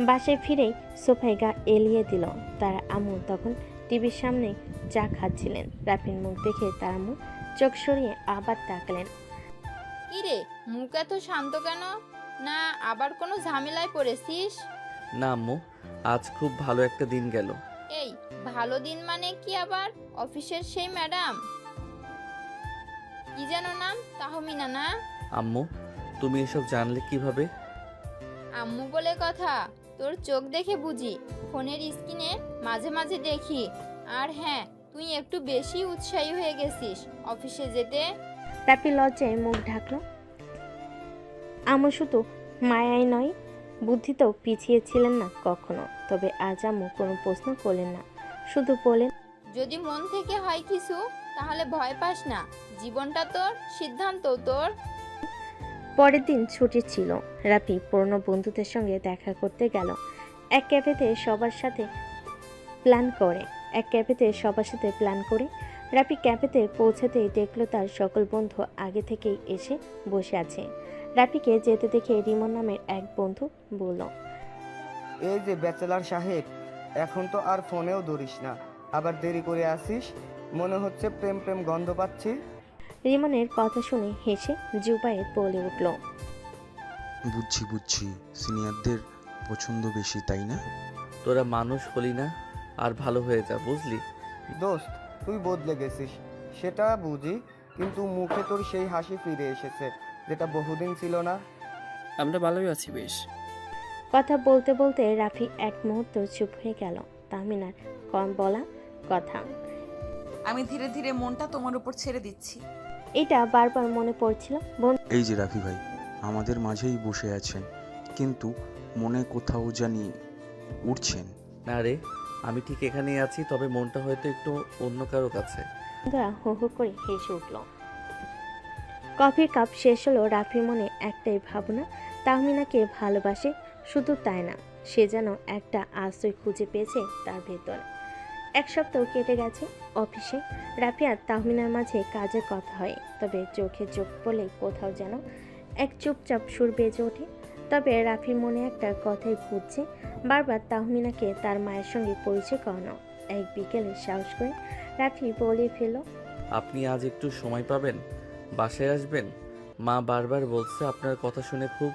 বাসায় ফিরেই সোফায় গা এলিয়ে দিল। তার আম্মু তখন টিভির সামনে চা খাচ্ছিলেন। রাফির মুখ দেখে তার আম্মু চোখ সরিয়ে আবার তাকালেন। কিরে, মুখ এত শান্ত কেন? না আবার কোনো ঝামেলায় পড়েছিস? না আম্মু, আজ খুব ভালো একটা দিন গেল। এই ভালো দিন মানে কি আবার? অফিসের সেই ম্যাডাম কি যেন নাম, তাহমিনা না? আম্মু, তুমি এসব জানলে কিভাবে? আম্মু বলে কথা, তোর চোখ দেখে বুঝি, ফোনের স্ক্রিনে মাঝে মাঝে দেখি। আর হ্যাঁ, তুই একটু বেশি উৎসাহী হয়ে গেছিস অফিসে যেতে। রাফি লজ্জায় মুখ ঢাকলো। আম্মু শুধু মায়াই নয়, বুদ্ধিতেও পিছিয়ে ছিলেন না কখনো। তবে আজ আম্মু কোনো প্রশ্ন করলেন না, শুধু বলেন, যদি মন থেকে হয় কিছু তাহলে ভয় পাস না, জীবনটা তোর, সিদ্ধান্ত তোর। পরের দিন ছুটি ছিল। রাফি পুরনো বন্ধুদের সঙ্গে দেখা করতে গেল। এক ক্যাফেতে সবার সাথে প্ল্যান করে রাফি ক্যাফেতে পৌঁছাতেই দেখলো তার সকল বন্ধু আগে থেকেই এসে বসে আছে। রাফিকে যেতে দেখে রিমন নামের এক বন্ধু বলল, এই যে ব্যাচেলার সাহেব, এখন তো আর ফোনেও ধরিস না, আবার দেরি করে আসিস, মনে হচ্ছে প্রেম প্রেম গন্ধ পাচ্ছি। রিমনের কথা শুনে হেসে জুবায়ের বলে উঠল, বুঝছি, সিনিয়রদের পছন্দ বেশি, তাই না? তোরা মানুষ হলি না, আর ভালো হয়ে যা, বুঝলি? দোস্ত, তুই বদলে গেছিস সেটা বুঝি, কিন্তু মুখে তোর সেই হাসি ফিরে এসেছে যেটা বহুদিন ছিল না। আমরা ভালোই আছি বেশ। কথা বলতে বলতে রাফি এক মুহূর্ত চুপ হয়ে গেল। তাহমিনার কম বলা কথা, আমি ধীরে ধীরে মনটা তোমার উপর ছেড়ে দিচ্ছি। এটা বারবার মনে পড়ছিল। এই যে রাফি ভাই আমাদের মাঝেই বসে আছেন, কিন্তু মনে কোথাও জানি উঠছেন। না রে, আমি ঠিক এখানেই আছি, তবে মনটা হয়তো একটু অন্য কারো কাছে। বন্ধুরা হো হো করে হেসে উঠল। কফির কাপ শেষ হলো। রাফির মনে একটাই ভাবনা, তাহমিনাকে ভালোবাসে। শুধু তাই না, সে যেন একটা আশ্রয় খুঁজে পেয়েছে তার ভেতর। এক সপ্তাহ কেটে গেছে। অফিসে রাফি আর তাহমিনার মাঝে কাজের কথা হয়, তবে চোখে চোখ পড়লে কোথাও যেন এক চুপচাপ সুর বেজে ওঠে। তবে রাফির মনে একটা কথাই ঘুরছে, বারবার তাহমিনাকে তার মায়ের সঙ্গে পরিচয় করানো। এক বিকেলে সাহস করে রাফি বলে ফেলল, আপনি আজ একটু সময় পাবেন? বাসায় আসবেন? মা বারবার বলছে আপনার কথা শুনে খুব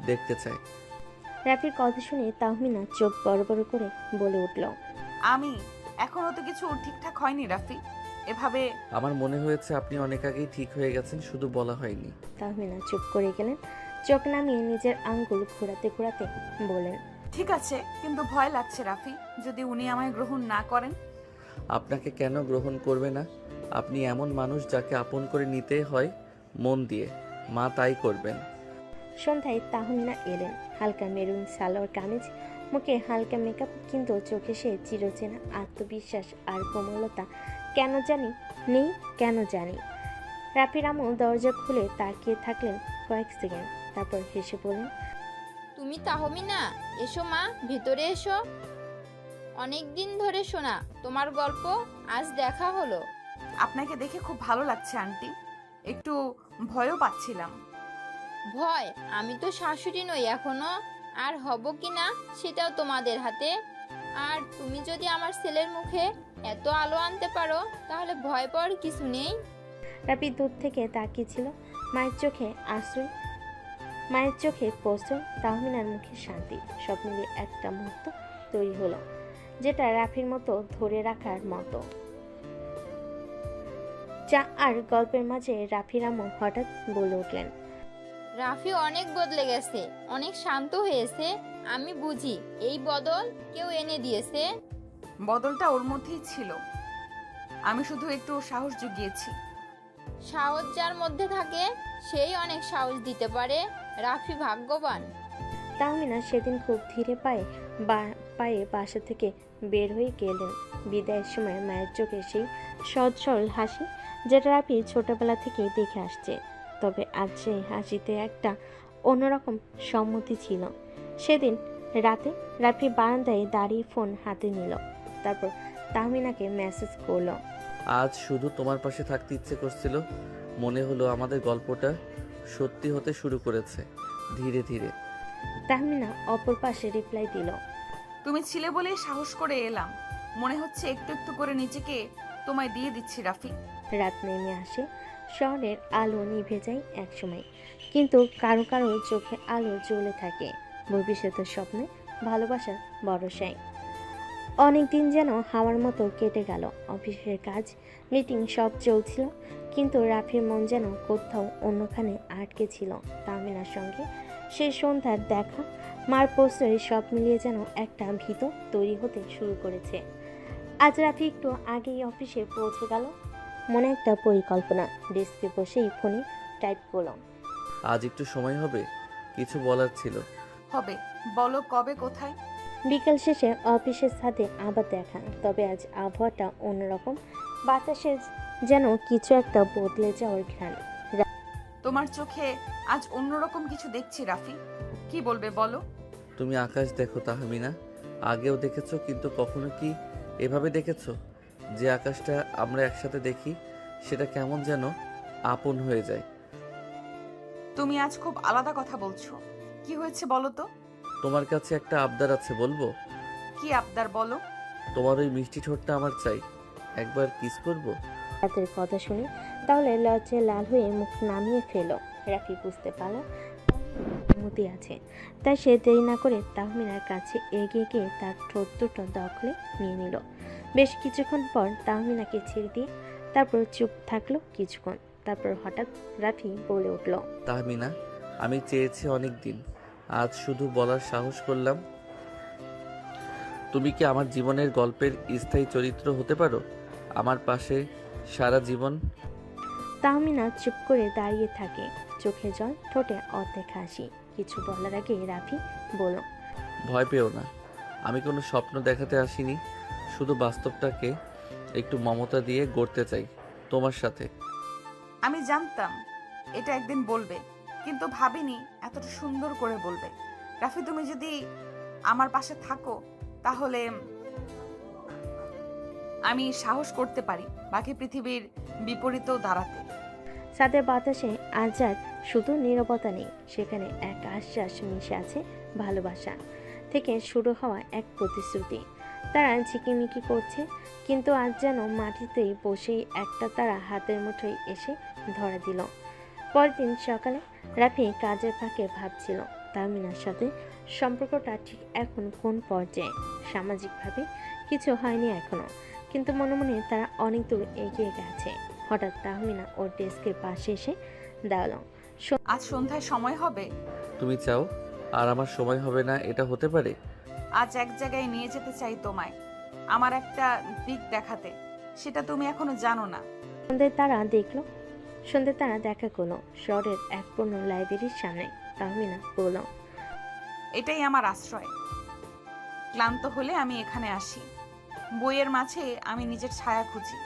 দেখতে চায়। রাফির কথা শুনে তাহমিনা চোখ বড় বড় করে বলে উঠল, আমি এখনো তো কিছু ঠিকঠাক হয়নি রাফি, এভাবে। আমার মনে হয়েছে আপনি অনেক আগেই ঠিক হয়ে গেছেন, শুধু বলা হয়নি। তাহমিনা চুপ করে গেলেন। চোখ নামিয়ে নিজের আঙ্গুল ঘোরাতে ঘোরাতে বলেন, ঠিক আছে, কিন্তু ভয় লাগছে রাফি, যদি উনি আমায় গ্রহণ না করেন। আপনাকে কেন গ্রহণ করবে না? আপনি এমন মানুষ যাকে আপন করে নিতে হয় মন দিয়ে, মা তাই করবেন। সন্ধ্যায় তাহমিনা এলেন। হালকা মেরুন সালোয়ার কামিজ, মুখে হালকা মেকআপ, কিন্তু চোখে সে চিরচেনা আত্মবিশ্বাস আর কোমলতা কেন জানি। রাফির আম্মু দরজা খুলে তাকিয়ে থাকলেন কয়েক সেকেন্ড, তারপর হেসে বললেন, তুমি তাহমিনা, এসো মা, ভিতরে এসো। অনেক দিন ধরে শোনা তোমার গল্প, আজ দেখা হলো। আপনাকে দেখে খুব ভালো লাগছে আন্টি, একটু ভয়ও পাচ্ছিলাম। ভয়? আমি তো শাশুড়ি নই এখনো, আর হব কি না সেটাও তোমাদের হাতে। আর তুমি যদি আমার ছেলের মুখে এত আলো আনতে পারো তাহলে ভয় পাওয়ার কিছু নেই। রাফি দূর থেকে তাকিয়েছিল। মায়ের চোখে প্রশ্রয়, তাহমিনার মুখে শান্তি, সব মিলিয়ে একটা মুহূর্ত তৈরি হলো, যেটা রাফির মতো ধরে রাখার মতো। চা আর গল্পের মাঝে রাফির আম্মু হঠাৎ বলে উঠলেন, রাফি অনেক বদলে গেছে, অনেক শান্ত হয়েছে। আমি বুঝি এই বদল কেউ এনে দিয়েছে। বদলটা ওর মধ্যেই ছিল, আমি শুধু একটু সাহস জুগিয়েছি। সাহস যার মধ্যে থাকে সেই অনেক সাহস দিতে পারে। রাফি ভাগ্যবান। তাহমিনা সেদিন খুব ধীরে পায়ে পায়ে বাসা থেকে বের হয়ে গেলেন। বিদায়ের সময় মায়ের চোখে সেই সৎ সরল হাসি, যেটা রাফি ছোটবেলা থেকেই দেখে আসছে। তবে আজ সেই হাসিতে একটা অন্যরকম সম্মতি ছিল। সেদিন রাতে রাফি বারান্দায় দাঁড়িয়ে ফোন হাতে নিল, তারপর তাহমিনাকে মেসেজ করলো। আজ শুধু তোমার পাশে থাকতে ইচ্ছে করছিল। মনে হলো আমাদের গল্পটা সত্যি হতে শুরু করেছে ধীরে ধীরে। তাহমিনা অপর পাশে রিপ্লাই দিল। তুমি ছিলে বলেই সাহস করে এলাম। মনে হচ্ছে একটু একটু করে নিজেকে তোমায় দিয়ে দিচ্ছি রাফি। রাত নেমে আসে, শহরের আলো নিভে যায় একসময়, কিন্তু কারো কারো চোখে আলো জ্বলে থাকে ভবিষ্যতের স্বপ্নে, ভালোবাসার ভরসায়। অনেকদিন যেন হাওয়ার মতো কেটে গেল। অফিসের কাজ, মিটিং সব চলছিল, কিন্তু রাফির মন যেন কোথাও অন্যখানে আটকে ছিল। তাহমিনার সঙ্গে সেই সন্ধ্যার দেখা, মার প্রশ্রয়, সব মিলিয়ে যেন একটা ভীত তৈরি হতে শুরু করেছে। আজ রাফি একটু আগেই অফিসে পৌঁছে গেল। মনে একটা পরিকল্পনা, ডেস্কে বসেই ফোনে টাইপ করল। আজ একটু সময় হবে, কিছু বলার ছিল। হবে, বলো কবে, কোথায়? বিকেল শেষে অফিসের সাথে আবার দেখা, তবে আজ আবহাওয়াটা অন্যরকম। বাতাসে যেন কিছু একটা বদলে যাওয়ার ঘ্রাণ। তোমার চোখে আজ অন্যরকম কিছু দেখছি রাফি। কি বলবে বলো? তুমি আকাশ দেখো তাহমিনা, আগেও দেখেছো, কিন্তু কখনো কি এভাবে দেখেছো? যে আকাশটা আমরা একসাথে দেখি সেটা কেমন যেন আপন হয়ে যায়। তুমি আজ খুব আলাদা কথা বলছো। কি হয়েছে বলো তো? তোমার কাছে একটা আবদার আছে, বলবো? কি আবদার বলো? তোমার ওই মিষ্টি ঠোঁটটা আমার চাই, একবার কিস করবো। রাতের কথা শুনে তাহলে লজ্জায় লাল হয়ে মুখ নামিয়ে ফেল। রাফি বুঝতে পারল অনুমতি আছে, তাই সে দেরি না করে তাহমিনার কাছে এগিয়ে গিয়ে তার ঠোঁট দুটো দখলে নিয়ে নিল। বেশ কিছুক্ষণ পর তাহমিনাকে ছেড়ে দিয়ে তারপর চুপ থাকলো কিছুক্ষণ। তারপর হঠাৎ রাফি বলে উঠল। তাহমিনা, আমি চেয়েছি অনেক দিন, আজ শুধু বলার সাহস করলাম। তুমি কি আমার জীবনের গল্পের স্থায়ী চরিত্র হতে পারো, আমার পাশে সারা জীবন? তাহমিনা চুপ করে দাঁড়িয়ে থাকে, চোখে জল, ঠোঁটে অর্ধেক হাসি। কিছু বলার আগে রাফি বলল। ভয় পেও না, আমি কোনো স্বপ্ন দেখাতে আসিনি, শুধু বাস্তবটাকে একটু মমতা দিয়ে গড়তে চাই তোমার সাথে। আমি জানতাম এটা একদিন বলবে, কিন্তু ভাবিনি এতটা সুন্দর করে বলবে। রাফি, তুমি যদি আমার পাশে থাকো তাহলে আমি সাহস করতে পারি বাকি পৃথিবীর বিপরীতেও দাঁড়াতে। সাথে বাতাসে আজ আর শুধু নীরবতা নেই, সেখানে এক আশ্বাস মিশে আছে, ভালোবাসা থেকে শুরু হওয়া এক প্রতিশ্রুতি। তারা ঝিকিমিকি করছে, কিন্তু আজ যেন মাটিতেই বসেই একটা তারা হাতের মুঠোয় এসে ধরা দিল। পরের দিন সকালে রাফি কাজের ফাঁকে ভাবছিল তাহমিনার সাথে সম্পর্কটা ঠিক এখন কোন পর্যায়ে। সামাজিকভাবে কিছু হয়নি এখনো, কিন্তু মনে মনে তারা অনেক দূর এগিয়ে গেছে। হঠাৎ তাহমিনা ওর ডেস্কের পাশে এসে দাঁড়ালো। আজ সন্ধ্যায় সময় হবে? তুমি চাও আর আমার সময় হবে না, এটা হতে পারে? আজ এক জায়গায় নিয়ে যেতে চাই তোমায়, আমার একটা দিক দেখাতে, সেটা তুমি এখনো জানো না। সন্ধ্যে তারা দেখা করলো শহরের এক পুরনো লাইব্রেরির সামনে। তাহমিনা বলল। এটাই আমার আশ্রয়। ক্লান্ত হলে আমি এখানে আসি। বইয়ের মাঝে আমি নিজের ছায়া খুঁজি।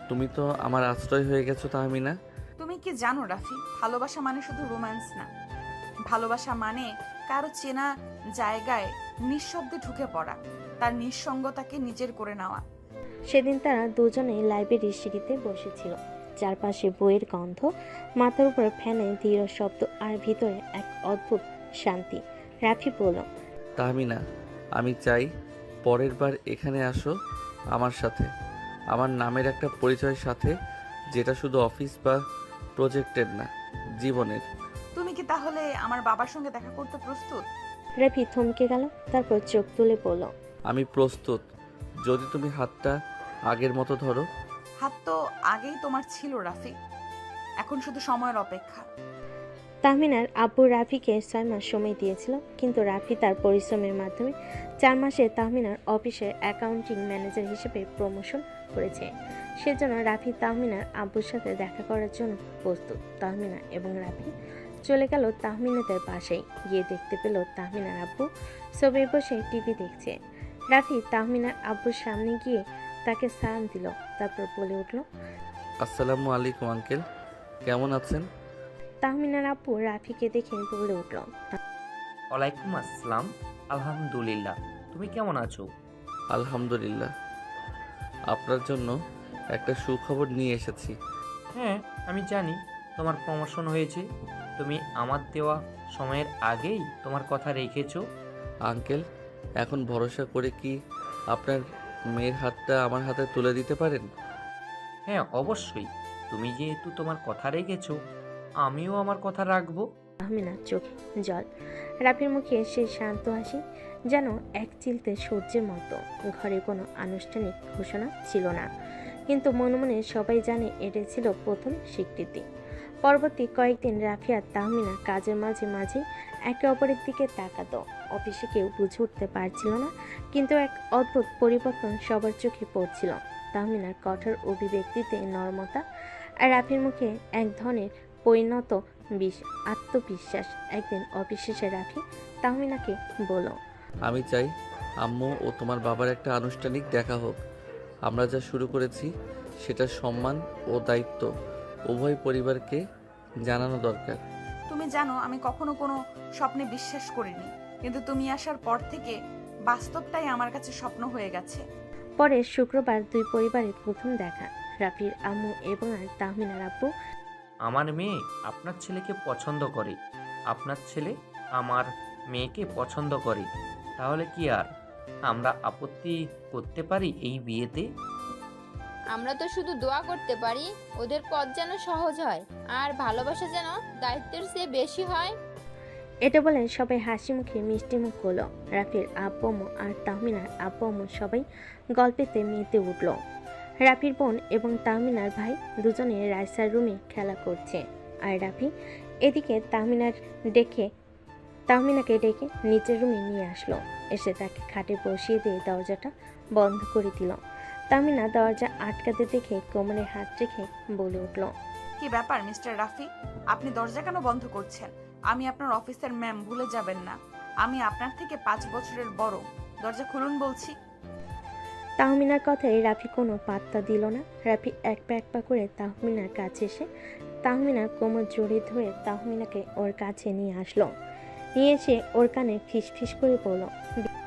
তুমি তো আমার আশ্রয় হয়ে গেছো তাহমিনা। তুমি কি জানো রাফি, ভালোবাসা মানে শুধু রোম্যান্স না। ভালোবাসা মানে কারো চেনা জায়গায় নিঃশব্দে ঢুকে পড়া, তার নিঃসঙ্গতাকে নিজের করে নেওয়া। সেদিন তারা দুজনেই লাইব্রেরির সিঁড়িতে বসেছিল, চারপাশে বইয়ের গন্ধ, মাথার উপর ফ্যানে ধীর শব্দ, আর ভিতরে এক অদ্ভুত শান্তি। রাফি বলল। তাহমিনা, আমি চাই পরের বার এখানে আসো আমার সাথে, আমার নামের একটা পরিচয়ের সাথে, যেটা শুধু অফিস বা প্রজেক্টের না, জীবনের। তুমি কি তাহলে আমার বাবার সঙ্গে দেখা করতে প্রস্তুত? রাফি থমকে গেল, তারপর চোখ তুলে বলল। আমি প্রস্তুত, যদি তুমি হাতটা আগের মতো ধরো। হাত তো আগেই তোমার ছিল রাফি, এখন শুধু সময়ের অপেক্ষা। তাহমিনার আব্বু রাফিকে 6 মাস সময় দিয়েছিল, কিন্তু রাফি তার পরিশ্রমের মাধ্যমে 4 মাসে তাহমিনার অফিসের অ্যাকাউন্টিং ম্যানেজার হিসেবে প্রমোশন করেছে। সেজন্য রাফি তাহমিনার আব্বুর সাথে দেখা করার জন্য প্রস্তুত। তাহমিনা এবং রাফি চলে গেল তাহমিনাদের বাসায়। গিয়ে দেখতে পেল তাহমিনার আব্বু ছবি বসে টিভি দেখছে। রাফি তাহমিনার আব্বুর সামনে গিয়ে তাকে সালাম দিল, তারপর বলে উঠল, আসসালামু আলাইকুম আঙ্কেল, কেমন আছেন? তাহমিনার আব্বু রাফিকে দেখে বলে উঠল, ওয়ালাইকুম আসসালাম। আলহামদুলিল্লাহ, তুমি কেমন আছো? আলহামদুলিল্লাহ। আপনার জন্য একটা সুখবর নিয়ে এসেছি। হ্যাঁ, আমি জানি তোমার প্রমোশন হয়েছে। তুমি আমার দেওয়া সময়ের আগেই তোমার কথা রেখেছো। আঙ্কেল, এখন ভরসা করে কি আপনার মেয়ের হাতটা আমার হাতে তুলে দিতে পারেন? হ্যাঁ, অবশ্যই। তুমি যেহেতু তোমার কথা রেখেছো, আমিও আমার কথা রাখবো। তাহমিনার চোখে জল, রাফির মুখে সে শান্ত হাসি, যেন এক চিলতে সূর্যের মতো। ঘরে কোনো আনুষ্ঠানিক ঘোষণা ছিল না, কিন্তু মনে মনে সবাই জানে এটা ছিল প্রথম স্বীকৃতি। পরবর্তী কয়েকদিন রাফি আর তাহমিনা কাজের মাঝে মাঝে একে অপরের দিকে তাকাতো। অফিসে কেউ বুঝে উঠতে পারছিল না, কিন্তু এক অদ্ভুত পরিবর্তন সবার চোখে পড়ছিল। তাহমিনার কঠোর অভিব্যক্তিতে নরমতা, আর রাফির মুখে এক ধরনের পরিণত আত্মবিশ্বাস। একদিন অফিস শেষে রাফি তাহমিনাকে বলল, আমি চাই আম্মু ও তোমার বাবার একটা আনুষ্ঠানিক দেখা হোক। আমরা যা শুরু করেছি সেটা সম্মান ও দায়িত্ব উভয় পরিবারকে জানানো দরকার। তুমি জানো আমি কখনো কোনো স্বপ্নে বিশ্বাস করিনি, কিন্তু তুমি আসার পর থেকে বাস্তবটাই আমার কাছে স্বপ্ন হয়ে গেছে। পরে শুক্রবার দুই পরিবারের প্রথম দেখা। রাফির আম্মু এবং তাহমিনার আব্বু, আমার মেয়ে আপনার ছেলেকে পছন্দ করে, আপনার ছেলে আমার মেয়েকে পছন্দ করে। তাহলে কি আর আমরা আপত্তি করতে পারি এই বিয়েতে? আমরা তো শুধু দোয়া করতে পারি ওদের পথ যেন সহজ হয়, আর ভালোবাসা যেন দায়িত্বের চেয়ে বেশি হয়। এটা বলে সবাই হাসি মুখে মিষ্টি মুখ হলো। রাফির আব্বু আম্মু আর তাহমিনার আব্বু আম্মু সবাই গল্পেতে মেতে উঠল। রাফির বোন এবং তাহমিনার ভাই দুজনে রাইসার রুমে খেলা করছে, আর রাফি এদিকে তাহমিনাকে ডেকে নিচের রুমে নিয়ে আসলো। এসে তাকে খাটে বসিয়ে দিয়ে দরজাটা বন্ধ করে দিল। তাহমিনা দরজা আটকাতে দেখে কোমরে হাত রেখে বলে উঠল, কি ব্যাপার মিস্টার রাফি, আপনি দরজা কেন বন্ধ করছেন? আমি আপনার অফিসের ম্যাম, ভুলে যাবেন না। আমি আপনার থেকে 5 বছরের বড়। দরজা খুলুন বলছি। তাহমিনার কথায় রাফি কোনো পাত্তা দিল না। রাফি এক পা করে তাহমিনার কাছে এসে তাহমিনার কোমর জড়িয়ে ধরে তাহমিনাকে ওর কাছে নিয়ে আসলো। নিয়ে এসে ওর কানে ফিসফিস করে বলল,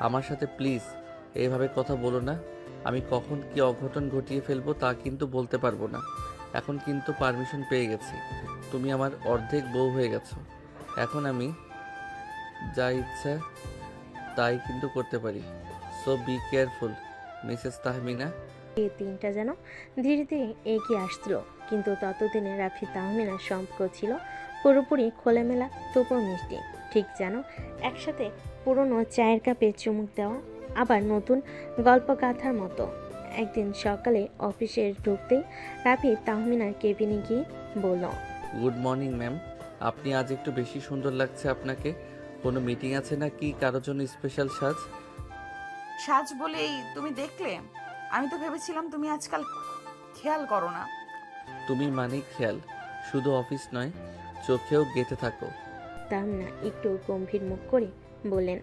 আমার সাথে প্লিজ এইভাবে কথা বলো না। আমি কখন কি অঘটন ঘটিয়ে ফেলবো তা কিন্তু বলতে পারবো না। এখন কিন্তু পারমিশন পেয়ে গেছি, তুমি আমার অর্ধেক বউ হয়ে গেছো। এখন আমি যা ইচ্ছা তাই কিন্তু করতে পারি। So be careful Mrs Tahmina. এই দিনটা যেন ধীরে ধীরে এগিয়ে আসছিল, কিন্তু ততদিনে রাফি তাহমিনার সম্পর্ক ছিল পুরোপুরি খোলামেলা, তবুও মিষ্টি। ঠিক যেন একসাথে পুরনো চায়ের কাপে চুমুক দেওয়া, আবার নতুন গল্প গাথার মতো। একদিন সকালে অফিসে ঢুকতেই রাফি তাহমিনার কেবিনে গিয়ে বলল, গুড মর্নিং ম্যাম, আপনি আজ একটু বেশি সুন্দর লাগছে আপনাকে। কোনো মিটিং আছে না কি, কারোর জন্য স্পেশাল সাজ? সাজ বলেই তুমি দেখলে? আমি তো ভেবেছিলাম তুমি আজকাল খেয়াল করো না। তুমি মানেই খেয়াল, শুধু অফিস নয় চোখেও গেঁথে থাকো। তাহমিনা একটু গম্ভীর মুখ করে বললেন,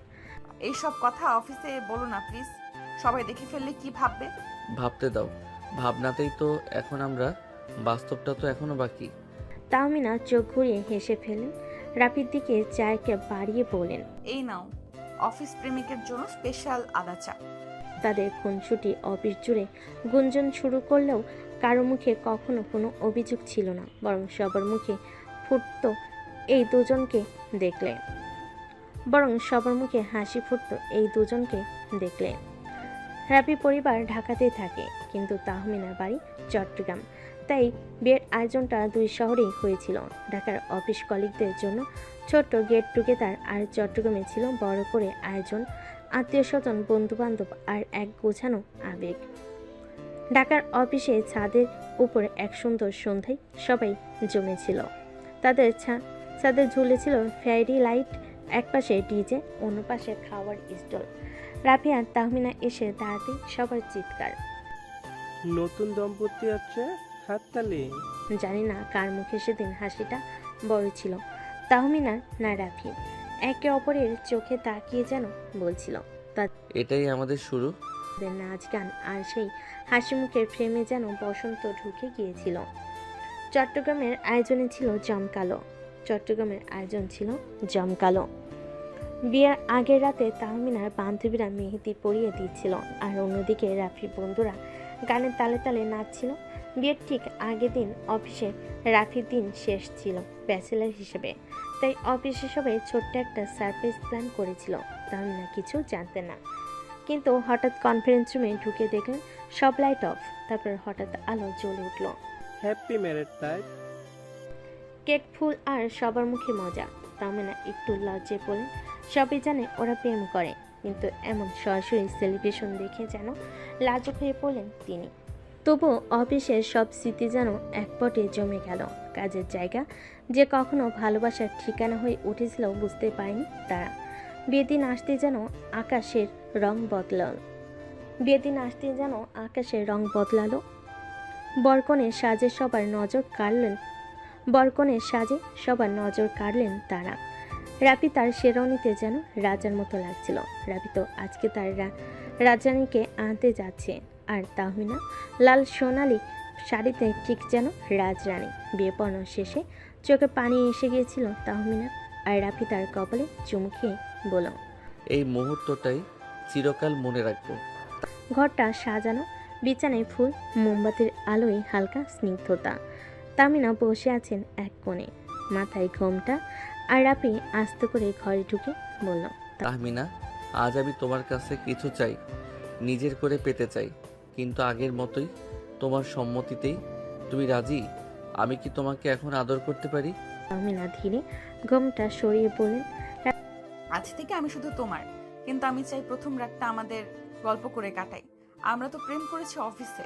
এইসব কথা অফিসে বলো না প্লিজ, সবাই দেখে ফেললে কি ভাববে? ভাবতে দাও, ভাবনাতেই তো এখন আমরা, বাস্তবটা তো এখনো বাকি। তাহমিনা চোখ ঘুরিয়ে হেসে ফেলেন। রাফির দিকে চায়কে বাড়িয়ে বলেন, এই নাও অফিস প্রেমিকের জন্য স্পেশাল আদা চা। তাদের খুনসুটি অফিস জুড়ে গুঞ্জন শুরু করলেও কারো মুখে কখনো কোনো অভিযোগ ছিল না, বরং সবার মুখে ফুটত এই দুজনকে দেখলে, হাসি ফুটত এই দুজনকে দেখলে। রাফি পরিবার ঢাকাতেই থাকে, কিন্তু তাহমিনার বাড়ি চট্টগ্রাম। তাই বিয়ের আয়োজনটা দুই শহরেই হয়েছিল। ঢাকার অফিস কলিগদের জন্য ছোট্ট গেট টুগেদার, আর চট্টগ্রামে ছিল বড় করে আয়োজন, আত্মীয় স্বজন, বন্ধুবান্ধব আর এক গোছানো আবেগ। ঢাকার অফিসে ছাদের উপরে এক সুন্দর সন্ধ্যায় সবাই জমেছিল। তাদের ছাদে ঝুলেছিল ফেয়ারি লাইট, এক পাশে ডিজে, অন্য পাশে খাওয়ার স্টল। রাফি আর তাহমিনা এসে দাঁড়াতে সবার চিৎকার। নতুন দম্পতি আছে, হাততালি। জানি না কার মুখে সেদিন হাসিটা বড় ছিল। তাহমিনা না রাফি একে অপরের চোখে তাকিয়ে যেন বলছিল এটাই আমাদের শুরু। তাদের নাচ গান আর সেই হাসি মুখের ফ্রেমে যেন বসন্ত ঢুকে গিয়েছিল। চট্টগ্রামের আয়োজন ছিল জমকালো। বিয়ের আগের রাতে তাহমিনার বান্ধবীরা মেহেদি পরিয়ে দিচ্ছিল, আর অন্যদিকে রাফির বন্ধুরা গানের তালে তালে নাচছিল। বিয়ের ঠিক আগের দিন অফিসে রাফির দিন শেষ ছিল ব্যাচেলার হিসেবে, তাই অফিসে সবাই ছোট্ট একটা সারপ্রাইজ প্ল্যান করেছিল। তাহমিনা কিছু জানতেন না, কিন্তু হঠাৎ কনফারেন্স রুমে ঢুকে দেখলেন সব লাইট অফ। তারপর হঠাৎ আলো জ্বলে উঠল, হ্যাপি ম্যারেড লাইফ। কেক, ফুল আর সবার মুখে মজা। তাহমিনা একটু লজ্জায় পড়লেন। সবাই জানে ওরা প্রেম করে, কিন্তু এমন সরাসরি সেলিব্রেশন দেখে যেন লাজুক হয়ে পড়লেন তিনি। তবু অফিসের সব স্মৃতি যেন একপটে জমে গেল। কাজের জায়গা যে কখনো ভালোবাসার ঠিকানা হয়ে উঠেছিল বুঝতে পারেনি তারা। বিয়ের দিন আসতে যেন আকাশের রং বদলালো। বরকনের সাজে সবার নজর কাড়লেন তারা। রাফি তার শেরওয়ানিতে যেন রাজার মতো লাগছিল। রাফি তো আজকে তার রাজরানীকে আনতে যাচ্ছে, আর তাহমিনা লাল সোনালি শাড়িতে ঠিক যেন রাজরানী। বিয়ে পড়ানো শেষে চোখে পানি এসে গিয়েছিল তাহমিনার, আর রাফি তার কপালে চুমু খেয়ে বলল, এই মুহূর্তটাই চিরকাল মনে রাখবো। ঘরটা সাজানো, বিছানায় ফুল, মোমবাতির আলোয় হালকা স্নিগ্ধতা। তাহমিনা বসে আছেন এক কোণে, মাথায় ঘোমটা, আর রাফি আস্তে করে ঘরে ঢুকে বলল, তাহমিনা, আজ আমি তোমার কাছে কিছু চাই, নিজের করে পেতে চাই, কিন্তু আগের মতোই, তোমার সম্মতিতেই। তুমি রাজি? আমি কি তোমাকে এখন আদর করতে পারি? তাহমিনা ধীরে ঘোমটা সরিয়ে বলেন, আজ থেকে আমি শুধু তোমার, কিন্তু আমি চাই প্রথম রাতটা আমাদের গল্প করে কাটাই। আমরা তো প্রেম করেছি অফিসে,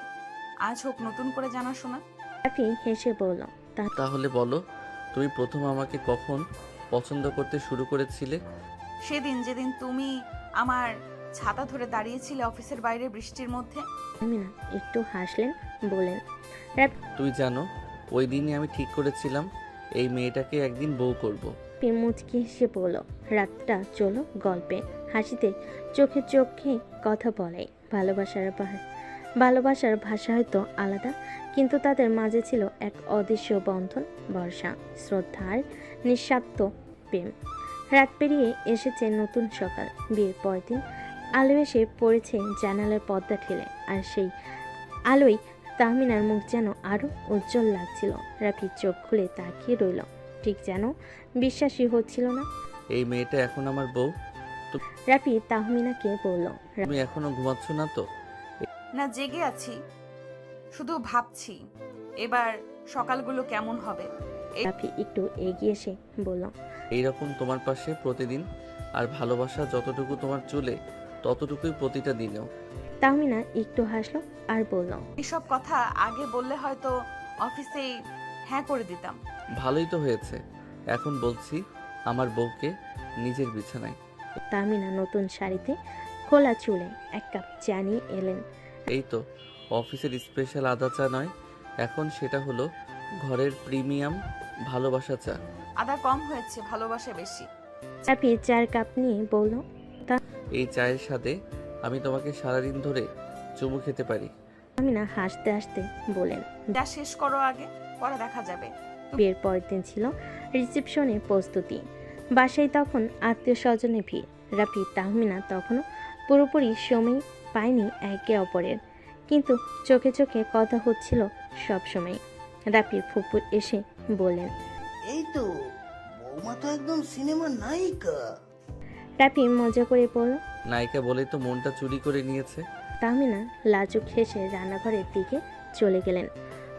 আজ হোক নতুন করে জানাশোনা। রাফি হেসে বলল, তাহলে বলো, তুমি প্রথম আমাকে কখন পছন্দ করতে শুরু করেছিলে? সেদিন যেদিন তুমি আমার ছাতা ধরে দাঁড়িয়েছিলে অফিসের বাইরে বৃষ্টির মধ্যে। তাহমিনা একটু হাসলেন, বলেন, তুই জানো, ওই দিনই আমি ঠিক করেছিলাম এই মেয়েটাকে একদিন বউ করব। মুচকি হেসে বলল, রাতটা চলো গল্পে, হাসিতে চোখে চোখে কথা বলে। ভালোবাসার ভাষা হয়তো আলাদা, কিন্তু তাদের মাঝে ছিল এক অদৃশ্য বন্ধন, ভরসা, শ্রদ্ধার নিঃস্বার্থ প্রেম। রাত পেরিয়ে এসেছে নতুন সকাল। বিয়ের পরের দিন আলো এসে পড়েছে জানালার পর্দা ঠেলে, আর সেই আলোয় তাহমিনার মুখ যেন আরো উজ্জ্বল লাগছিল। রাফি চোখ খুলে তাকিয়ে রইল, ঠিক যেন বিশ্বাসই হচ্ছিল না। এই মেয়েটা এখন আমার বউ? রাফি তাহমিনাকে বলল, তুমি এখনো ঘুমাচ্ছ না তো? না, জেগে আছি, শুধু ভাবছি এবার সকালগুলো কেমন হবে। রাফি একটু এগিয়ে এসে বলল, এইরকম তোমার পাশে প্রতিদিন, আর ভালোবাসা যতটুকু তোমার চুলে ততটুকুই প্রতিটা দিনেও। তাহমিনা একটু হাসলো আর বলল, এসব কথা আগে বললে হয়তো অফিসেই হ্যাঁ করে দিতাম। ভালোই তো হয়েছে, এখন বলছি আমার বউকে নিজের বিছানায়। তাহমিনা নতুন শাড়িতে খোলা চুলে এক কাপ চা নিয়ে এলেন। এই তো অফিসের স্পেশাল আদা চা নয়, এখন সেটা হলো ঘরের প্রিমিয়াম ভালোবাসা চা। আদা কম হয়েছে, ভালোবাসা বেশি। রাফি 4 কাপ নিয়ে বলল, এই চায়ের সাথে আমি তোমাকে সারাদিন ধরে চুমু খেতে পারি। তাহমিনা হাসতে হাসতে বলেন, যা শেষ করো আগে, পরে দেখা যাবে। বিয়ের পরের দিন ছিল রিসেপশনের প্রস্তুতি। বাসায় তখন আত্মীয় স্বজনের ভিড়। রাফি তাহমিনা তখনও পুরোপুরি সময় পায়নি একে অপরের, কিন্তু চোখে চোখে কথা হচ্ছিল সব সময়। রাফির ফুপু এসে বললেন, এই তো বৌমা তো একদম সিনেমার নায়িকা। রাফি মজা করে বলল, নায়িকা বলেই তো মনটা চুরি করে নিয়েছে। তাহমিনা লাজুক হেসে রান্নাঘরের দিকে চলে গেলেন।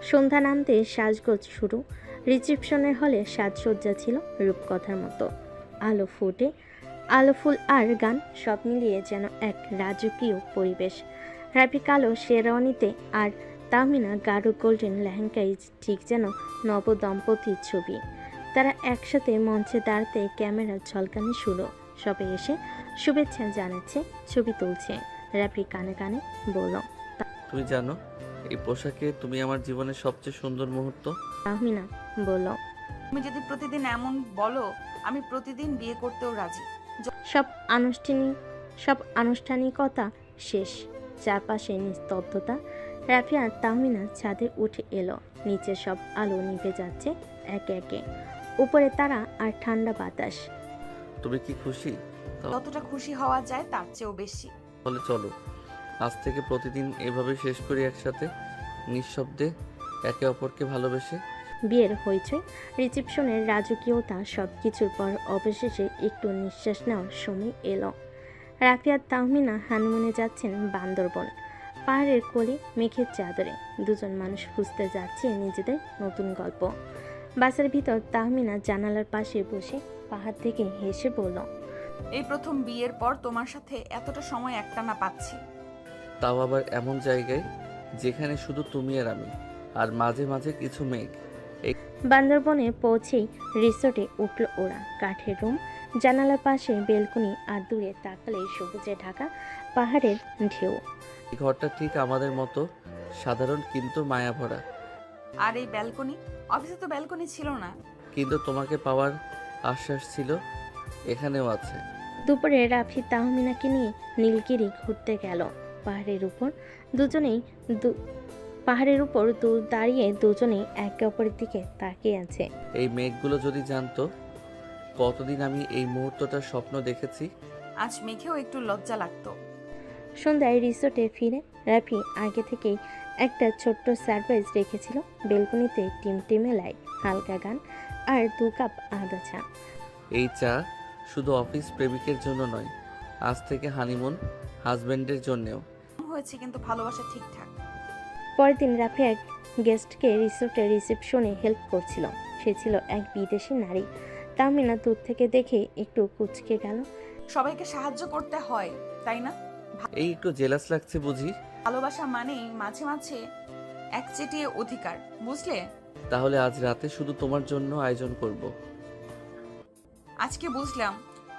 সন্ধ্যা নামতে সাজগোজ শুরু। রিসেপশনের হলে সাজসজ্জা ছিল রূপকথার মতো। আলো ফুটে, আলো ফুল আর গান সব মিলিয়ে যেন এক রাজকীয় পরিবেশ। রাফি কালো শেরওয়ানিতে আর তাহমিনা গাঢ় গোল্ডেন লেহেঙ্গায়, ঠিক যেন নবদম্পতির ছবি। তারা একসাথে মঞ্চে দাঁড়াতে ক্যামেরা ঝলকানি শুরু। সবাই এসে শুভেচ্ছা জানাচ্ছে, ছবি তুলছে। রাফি কানে কানে বলল, তুমি জানো, এই পোশাকে তুমি আমার জীবনের সবচেয়ে সুন্দর মুহূর্ত। তাহমিনা বলল, তুমি যদি প্রতিদিন এমন বলো, আমি প্রতিদিন বিয়ে করতেও রাজি। সব আনুষ্ঠানিকতা শেষ। চারপাশে নিস্তব্ধতা। রাফি আর তাহমিনা ছাদে উঠে এলো। নিচে সব আলো নিভে যাচ্ছে একে একে। উপরে তারা আর ঠান্ডা বাতাস। তুমি কি খুশি? যতটা খুশি হওয়া যায় তার চেয়েও বেশি। তাহলে চলো আজ থেকে প্রতিদিন এভাবে শেষ করি একসাথে, নিঃশব্দে, একে অপরকে ভালোবেসে। বিয়ের হয়েছে, রিসেপশনের রাজকীয়তা সব কিছুর পর অবশেষে একটু নিঃশ্বাস নেওয়ার সময় এলো। রাফি আর তাহমিনা হানিমুনে যাচ্ছেন বান্দরবন। পাহাড়ের কোলে মেঘের চাদরে দুজন মানুষ খুঁজতে যাচ্ছে নিজেদের নতুন গল্প। বাসের ভিতর তাহমিনা জানালার পাশে বসে পাহাড় থেকে হেসে বলল, এই প্রথম বিয়ের পর তোমার সাথে এতটা সময় একটানা পাচ্ছি। তাও আবার এমন জায়গায় যেখানে শুধু তুমি আর আমি, আর মাঝে মাঝে কিছু মেঘ। বান্দরবনে পৌঁছেই রিসোর্টে উঠল ওরা। কাঠের রুম, জানালার পাশে বেলকনি, আর দূরে তাকালে সবুজে ঢাকা পাহাড়ের ঢেউ। এই ঘরটা ঠিক আমাদের মতো সাধারণ কিন্তু মায়া ভরা। আর এই ব্যালকনি, অফিসে তো ব্যালকনি ছিল না। কিন্তু তোমাকে পাওয়ার আশ্বাস ছিল, এখানেও আছে। দুপুরে রাফি তাহমিনাকে নিয়ে নীলগিরি ঘুরতে গেল। পাহাড়ের উপর দাঁড়িয়ে দুজনেই একে অপরের দিকে তাকিয়ে আছে। এই মেঘগুলো যদি জানতো কতদিন আমি এই মুহূর্তটার স্বপ্ন দেখেছি। আজ মেঘেও একটু লজ্জা লাগতো। সন্ধ্যায় রিসোর্টে ফিরে রাফি আগে থেকেই একটা ছোট্ট সারপ্রাইজ রেখেছিল। বেলকনিতে টিমটিমে লাইট, হালকা গান আর 2 কাপ আদা চা। এই চা শুধু অফিস প্রেমিকের জন্য নয়, আজ থেকে হানিমুন হাজবেন্ডের জন্যেও। হয়েছে কিন্তু ভালোবাসা ঠিকঠাক। পরের দিন রাফি এক গেস্টকে রিসোর্টের রিসেপশনে হেল্প করছিল। সে ছিল এক বিদেশি নারী। তাহমিনা দূর থেকে দেখে একটু কুঁচকে গেল। সবাইকে সাহায্য করতে হয়, তাই না? এই একটু জেলাস লাগছে বুঝি? ভালোবাসা মানেই মাঝে মাঝে একচেটিয়া অধিকার, বুঝলে? তাহলে আজ রাতে শুধু তোমার জন্য আয়োজন করব। আজকে বুঝলাম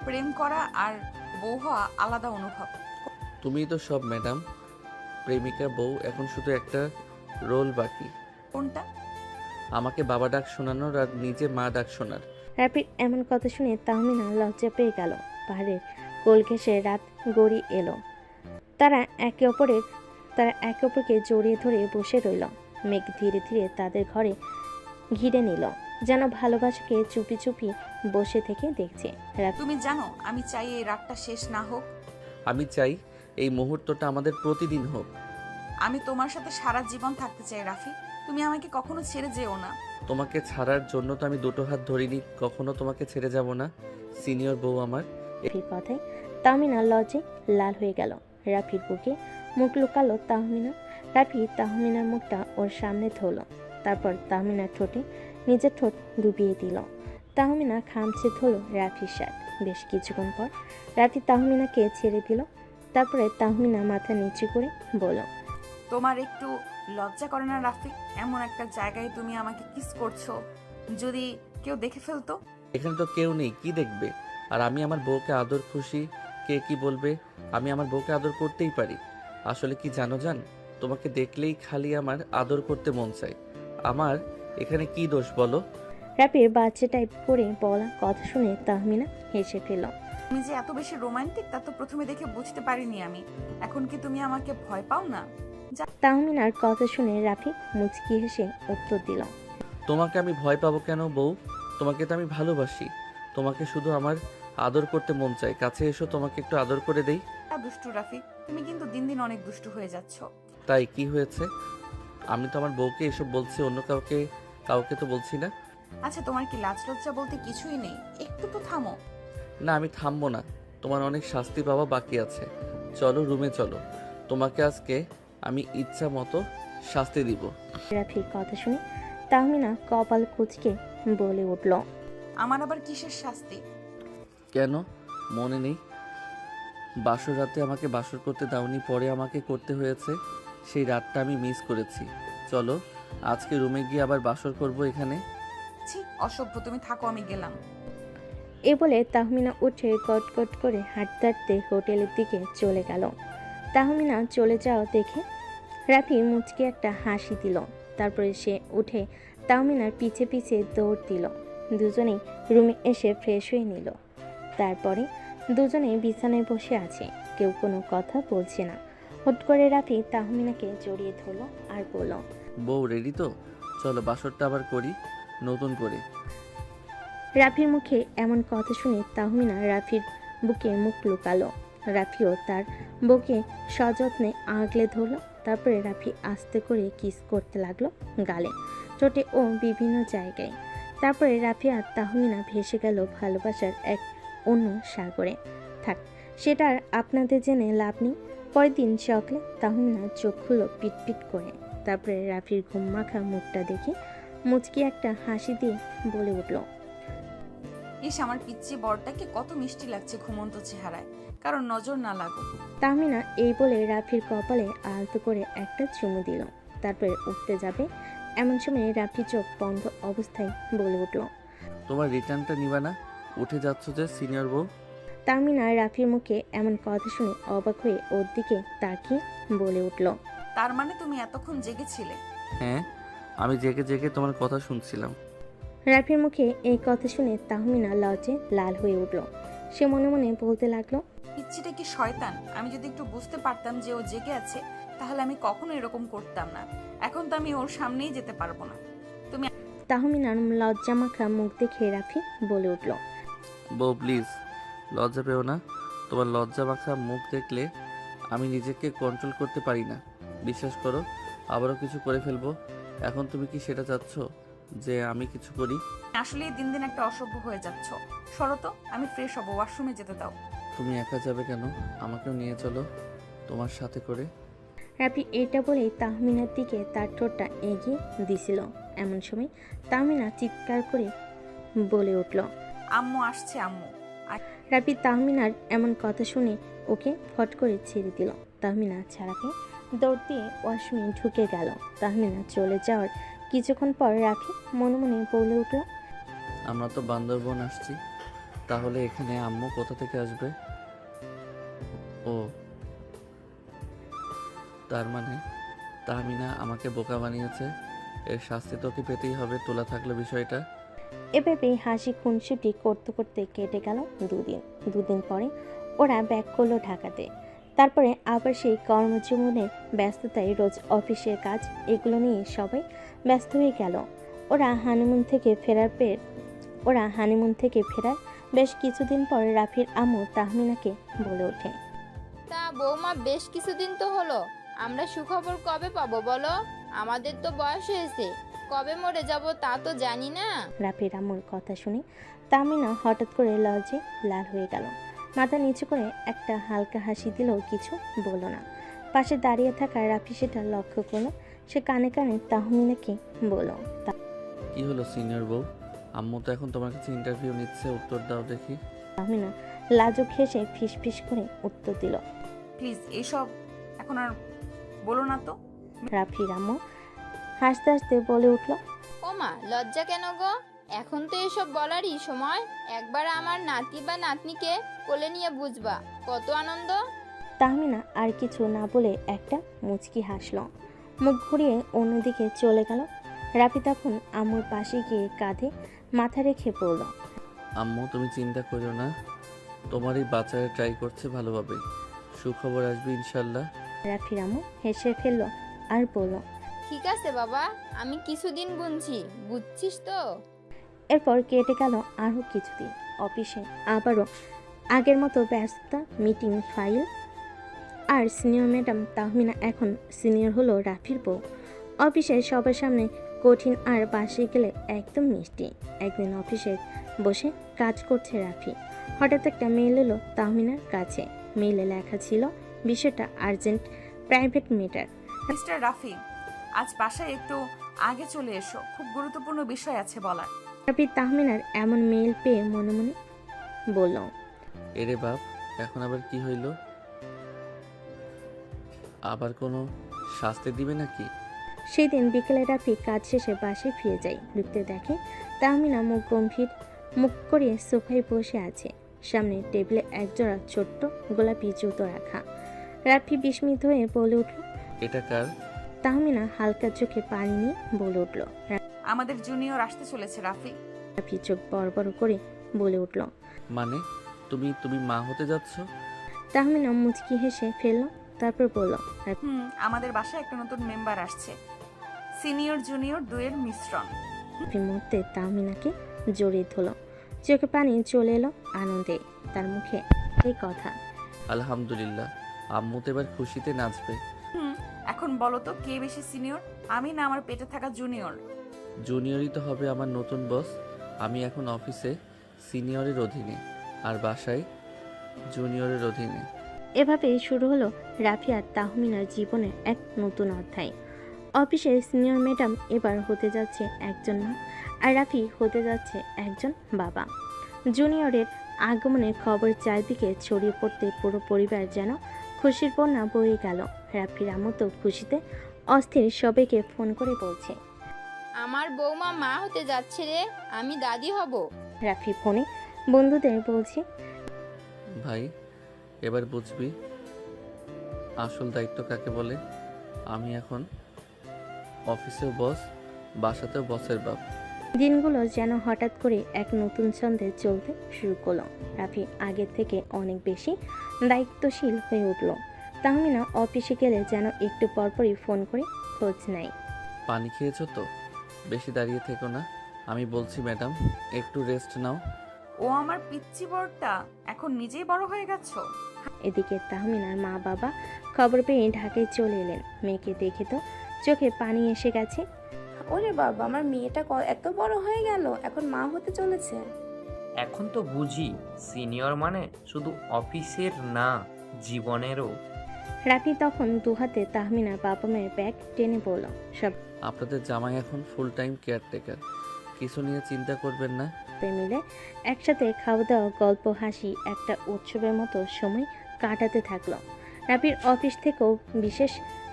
প্রেম করা আর বউ হওয়া আলাদা অনুভব। তুমিই তো সব ম্যাডাম। প্রেমিকা বউ, এখন শুধু একটা রোল বাকি। কোনটা? আমাকে বাবা ডাক শোনানোর আর নিজে মা ডাক শোনার। রাফির এমন কথা শুনে তাহমিনা লজ্জা পেয়ে গেল। পাহাড়ের কোল ঘেঁষে রাত গড়িয়ে এলো। তারা একে অপরকে জড়িয়ে ধরে বসে রইল। মেঘ ধীরে ধীরে তাদের ঘরে ঘিরে নিল, যেন ভালোবাসাকে চুপি চুপি বসে থেকে দেখছে। তুমি জানো আমি চাই এই রাতটা শেষ না হোক। আমি চাই এই মুহূর্তটা আমাদের প্রতিদিন হোক। আমি তোমার সাথে সারা জীবন থাকতে চাই রাফি। তুমি আমাকে কখনো ছেড়ে যেও না। তোমাকে ছাড়ার জন্য তো আমি 2 হাত ধরিনি, কখনো তোমাকে ছেড়ে যাব না সিনিয়র বউ আমার। রাফির কথায় তাহমিনা লজ্জে লাল হয়ে গেল। রাফির বুকে মুখ লুকালো তাহমিনা। রাফি তাহমিনার মুখটা ওর সামনে ধরল, তারপর তাহমিনার ঠোঁটে নিজের ঠোঁট ডুবিয়ে দিল। তাহমিনা খামচে ধরল রাফির শার্ট। বেশ কিছুক্ষণ পর রাফি তাহমিনাকে ছেড়ে দিল। তারপরে তাহমিনা মাথা নিচু করে বলল, তোমার একটু লজ্জা করে না রাফি? এমন একটা জায়গায় তুমি আমাকে কিস করছো, যদি কেউ দেখে ফেলতো? এখানে তো কেউ নেই, কি দেখবে? আর আমি আমার বউকে আদর, খুশি, কে কি বলবে? আমি আমার বউকে আদর করতেই পারি। আসলে কি জানো জান, তোমাকে দেখলেই খালি আমার আদর করতে মন চায়। আমার এখানে কি দোষ বলো? রাফির বাচ্চা টাইপ করে বলা কথা শুনে তাহমিনা হেসে ফেল। তুমি যে এত বেশি রোমান্টিক তা তো প্রথমে দেখে বুঝতে পারিনি আমি। এখন কি তুমি আমাকে ভয় পাও না? তাহমিনার কথা শুনে রাফি মুচকি হেসে উত্তর দিল, তোমাকে আমি ভয় পাবো কেন বউ? তোমাকে তো আমি ভালোবাসি। তোমাকে শুধু আমার আদর করতে মন চায়। কাছে এসো, তোমাকে একটু আদর করে দেই। দুষ্টু রাফি, তুমি কিন্তু দিন দিন অনেক দুষ্টু হয়ে যাচ্ছ। তাই কি হয়েছে? আমি তো আমার বউকে এসব বলছি, অন্য কাউকে তো বলছি না। আচ্ছা, তোমার কি লাজ লজ্জা বলতে কিছুই নেই? একটু তো থামো। না, আমি থামবো না। তোমার অনেক শাস্তি পাওয়া বাকি আছে। চলো রুমে চলো, তোমাকে আজকে আমি ইচ্ছা মতো শাস্তি দিব। রাফির কথা শুনে তাহমিনা কপাল কুঁচকে বলে উঠল, আমার আবার কিসের শাস্তি? কেন মনে নেই? বাসর রাতে আমাকে বাসর করতে দাওনি, পরে আমাকে করতে হয়েছে। সেই রাতটা আমি মিস করেছি। চলো আজকে রুমে গিয়ে আবার বাসর করব এখানে। ছি, অসভ্য, তুমি থাকো, আমি গেলাম। এ বলে তাহমিনা উঠে কটকট করে হাঁটতে হাঁটতে হোটেলের দিকে চলে গেল। তাহমিনা চলে যাওয়া দেখে রাফি মুচকে একটা হাসি দিল। তারপরে সে উঠে তাহমিনার পিছে পিছে দৌড় দিল। দুজনেই রুমে এসে ফ্রেশ হয়ে নিল। তারপরে দুজনে বিছানায় বসে আছে, কেউ কোনো কথা বলছে না। হুট করে রাফি তাহমিনাকে জড়িয়ে ধরলো আর বলল, বউ রেডি তো? চলো বাসরটা আবার করি নতুন করে। রাফির মুখে এমন কথা শুনে তাহমিনা রাফির বুকে মুখ লুকালো। রাফিও তার বুকে সযত্নে আগলে ধরলো। তারপরে রাফি আস্তে করে কিস করতে লাগলো গালে, ঠোঁটে ও বিভিন্ন জায়গায়। তারপরে রাফি আর তাহমিনা ভেসে গেল ভালোবাসার এক অন্য সাগরে। থাক, সেটা আর আপনাদের জেনে লাভ নেই। পরের দিন সকালে তাহমিনা চোখ খুলল পিটপিট করে। তারপরে রাফির ঘুম মাখা মুখটা দেখে মুচকি একটা হাসি দিয়ে বলে উঠল, ইস, আমার পিচ্চি বরটাকে কত মিষ্টি লাগছে ঘুমন্ত চেহারায়, কারণ নজর না লাগুক। তাহমিনা এই বলে রাফির কপালে আলতো করে একটা চুমু দিল। তারপরে উঠতে যাবে এমন সময় রাফি চোখ বন্ধ অবস্থায় বলে উঠল, তোমার রিটার্নটা নিবা না? উঠে যাচ্ছ যে সিনিয়র বউ। তাহমিনা রাফির মুখে এমন কথা শুনে অবাক হয়ে ওর দিকে তাকিয়ে বলে উঠল, তার মানে তুমি এতক্ষণ জেগেছিলে? হ্যাঁ, আমি জেগে জেগে তোমার কথা শুনছিলাম। রাফির মুখে এই কথা শুনে তাহমিনা লজ্জে লাল হয়ে উঠল। সে মনে মনে বলতে লাগলো, পিচ্চিটা কি শয়তান! আমি যদি একটু বুঝতে পারতাম যে ও জেগে আছে, তাহলে আমি কখনো এরকম করতাম না। এখন তো আমি ওর সামনেই যেতে পারবো না। তুমি তাহমিনার লজ্জা মাখা মুখ দেখে রাফি বলে উঠল, বউ প্লিজ লজ্জা পেও না। তোমার লজ্জা মাখা মুখ দেখলে আমি নিজেকে কন্ট্রোল করতে পারি না। বিশ্বাস করো, আবারও কিছু করে ফেলবো। এখন তুমি কি সেটা চাচ্ছ যে আমি কিছু করি? আসলে দিন দিন একটা অসভ্য হয়ে যাচ্ছ। সরো তো, আমি ফ্রেশ হবো, ওয়াশরুমে যেতে দাও। তুমি একা যাবে কেন? আমাকেও নিয়ে চলো তোমার সাথে করে। রাফি এটা বলেই তাহমিনার দিকে তার ঠোঁটটা এগিয়ে দিছিল। এমন সময় তাহমিনা চিৎকার করে বলে উঠল, আম্মু আসছে, আম্মু। রাফি তাহমিনার এমন কথা শুনে ওকে ফট করে ছেড়ে দিল। তাহমিনা ছাড়াকে দৌড় দিয়ে ওয়াশরুমে ঢুকে গেল। তাহমিনা চলে যাওয়ার কিছুক্ষণ পর রাফি মনে মনে বলে উঠল, আমরা তো বান্দরবন আসছি, তাহলে এখানে আম্মু কোথা থেকে আসবে? ও, তার মানে তাহমিনা আমাকে বোকা বানিয়েছে। এর শাস্তি তোকে পেতেই হবে, তোলা থাকলো বিষয়টা। এভাবে হাসি খুনসুটি করতে করতে কেটে গেল দুদিন পরে ওরা ব্যাক করলো ঢাকাতে। তারপরে আবার সেই কর্মজীবনের ব্যস্ততায় রোজ অফিসের কাজ এগুলো নিয়ে সবাই ব্যস্ত হয়ে গেল। ওরা হানিমুন থেকে ফেরার বেশ কিছুদিন পর রাফির আম্মু তাহমিনাকে বলে ওঠে, তা বৌমা, বেশ কিছুদিন তো হলো, আমরা সুখবর কবে পাবো বলো? আমাদের তো বয়স হয়েছে, কবে মরে যাব তা তো জানি না। রাফির আম্মুর কথা শুনে তাহমিনা হঠাৎ করে লজ্জে লাল হয়ে গেল। মাথা নিচু করে একটা হালকা হাসি দিলেও কিছু বলল না। পাশে দাঁড়িয়ে থাকা রাফি সেটা লক্ষ্য করলো। সে কানে কানে তাহমিনাকে বলল, কি হলো সিনিয়র বউ? আম্মু তো এখন তোমার কাছে ইন্টারভিউ নিচ্ছে, উত্তর দাও দেখি। তাহমিনা লাজুক হেসে ফিসফিস করে উত্তর দিল, প্লিজ এসব এখন আর বলো না তো। রাফির আম্মু হাসতে হাসতে বলে উঠল, ওমা, লজ্জা কেন গো? এখন তো এসব বলারই সময়। একবার আমার নাতি বা নাতনিকে কোলে নিয়ে বুঝবা কত আনন্দ। তাহমিনা আর কিছু না বলে একটা মুচকি হাসল, মুখ ঘুরিয়ে অন্যদিকে চলে গেল। রাফি তখন আম্মুর পাশে গিয়ে কাঁধে মাথা রেখে পড়ল, আম্মু তুমি চিন্তা করো না, তোমারই বাচ্চারা ট্রাই করছে ভালোভাবে, সুখবর আসবে ইনশাল্লাহ। রাফির আম্মু হেসে ফেলল আর বলল, ঠিক আছে বাবা, আমি কিছুদিন গুনছি, বুঝছিস তো? এরপর কেটে গেল আরও কিছুদিন। অফিসে আবারও আগের মতো ব্যস্ততা, মিটিং, ফাইল। আর সিনিয়র ম্যাডাম তাহমিনা এখন সিনিয়র হলো রাফির বউ। অফিসে সবার সামনে কঠিন আর বাসে গেলে একদম মিষ্টি। একদিন অফিসে বসে কাজ করছে রাফি, হঠাৎ একটা মেইল এলো তাহমিনার কাছে। মেইলে লেখা ছিল, বিষয়টা urgent, private matter. Mister Rafi, আজ বাসায় একটু আগে চলে এসো, খুব গুরুত্বপূর্ণ বিষয় আছে বলার। রাফি তাহমিনার এমন মেইল পেয়ে মনে মনে বলল, এরে বাপ, এখন আবার কি হইল? আবার কোনো শাস্তি দিবে নাকি? সেই দিন বিকেলে রাফি কাজ শেষে বাসে ফিরে যায়। ঢুকতে দেখে তাহমিনা মুখ গম্ভীর মুখ করে সোফায় বসে আছে। সামনে টেবিলে একজোড়া ছোট্ট গোলাপি জুতো রাখা। রাফি বিস্মিত হয়ে বলে উঠল, এটা কার? তাহমিনা হালকা চোখে পানি নিয়ে বলে উঠল, আমাদের জুনিয়র আসতে চলেছে রাফি। রাফি চোখ বড় বড় করে বলে উঠল। মানে তুমি তুমি মা হতে যাচ্ছ? তাহমিনা মুচকি হেসে ফেলল, তারপর বলল। আমাদের বাসায় একটা নতুন মেম্বার আসছে, সিনিয়র জুনিয়র দুয়ের মিশ্রণ। রাফি মুহূর্তে তাহমিনাকে জড়িয়ে ধরল, চোখে পানি চলে এলো আনন্দে। তার মুখে এই কথা। আলহামদুলিল্লাহ, আম্মু তো এবার খুশিতে নাচবে। এখন বলো তো কে বেশি সিনিয়র, আমি না আমার পেটে থাকা জুনিয়র? জুনিয়রই তো হবে আমার নতুন বস। আমি এখন অফিসে সিনিয়রের অধীনে আর বাসায় জুনিয়রের অধীনে। এভাবেই শুরু হলো রাফি আর তাহমিনার জীবনের এক নতুন অধ্যায়। অফিসের সিনিয়র ম্যাডাম এবার হতে যাচ্ছে একজন মা, আর রাফি হতে যাচ্ছে একজন বাবা। জুনিয়রের আগমনের খবর চারদিকে ছড়িয়ে পড়তে পুরো পরিবার যেন খুশির বন্যা বয়ে গেল। রাফির আম্মু তো খুশিতে অস্থির, সবাইকে ফোন করে বলছে, আমার বৌমা মা হতে যাচ্ছে রে, আমি দাদি হব। রাফি ফোনে বন্ধুদের বলছে, ভাই এবার বুঝবি আসল দায়িত্ব কাকে বলে। আমি এখন অফিসেও বস, বাসাতেও বসের বাপ। দিনগুলো যেন হঠাৎ করে এক নতুন ছন্দে চলতে শুরু করলো। রাফি আগের থেকে অনেক বেশি দায়িত্বশীল হয়ে উঠল। তাহমিনা অফিসে গেলে যেন একটু পরপরই ফোন করে খোঁজ নেয়। পানি খেয়েছো তো? বেশি দাঁড়িয়ে থেকো না। আমি বলছি ম্যাডাম, একটু রেস্ট নাও। ও আমার পিচ্চি বড়টা, এখন নিজেই বড় হয়ে গেছো। এদিকে তাহমিনার মা বাবা খবর পেয়ে ঢাকায় চলে এলেন। মেয়েকে দেখে তো চোখে পানি এসে গেছে। ওরে বাবা, আমার মেয়েটা এত বড় হয়ে গেল, এখন মা হতে চলেছে। এখন তো বুঝি সিনিয়র মানে শুধু অফিসের না, জীবনেরও। রাফি তখন দুহাতে তাহমিনার বাবা মায়ের ব্যাগ টেনে বলল, সব আপনাদের জামাই এখন ফুল টাইম কেয়ারটেকার, কিছু নিয়ে চিন্তা করবেন না। মিলে একসাথে খাওয়া দাওয়া, গল্প, হাসি একটা উৎসবের মতো সময় কাটাতে থাকলো। রাফির অফিস থেকেও বিশেষ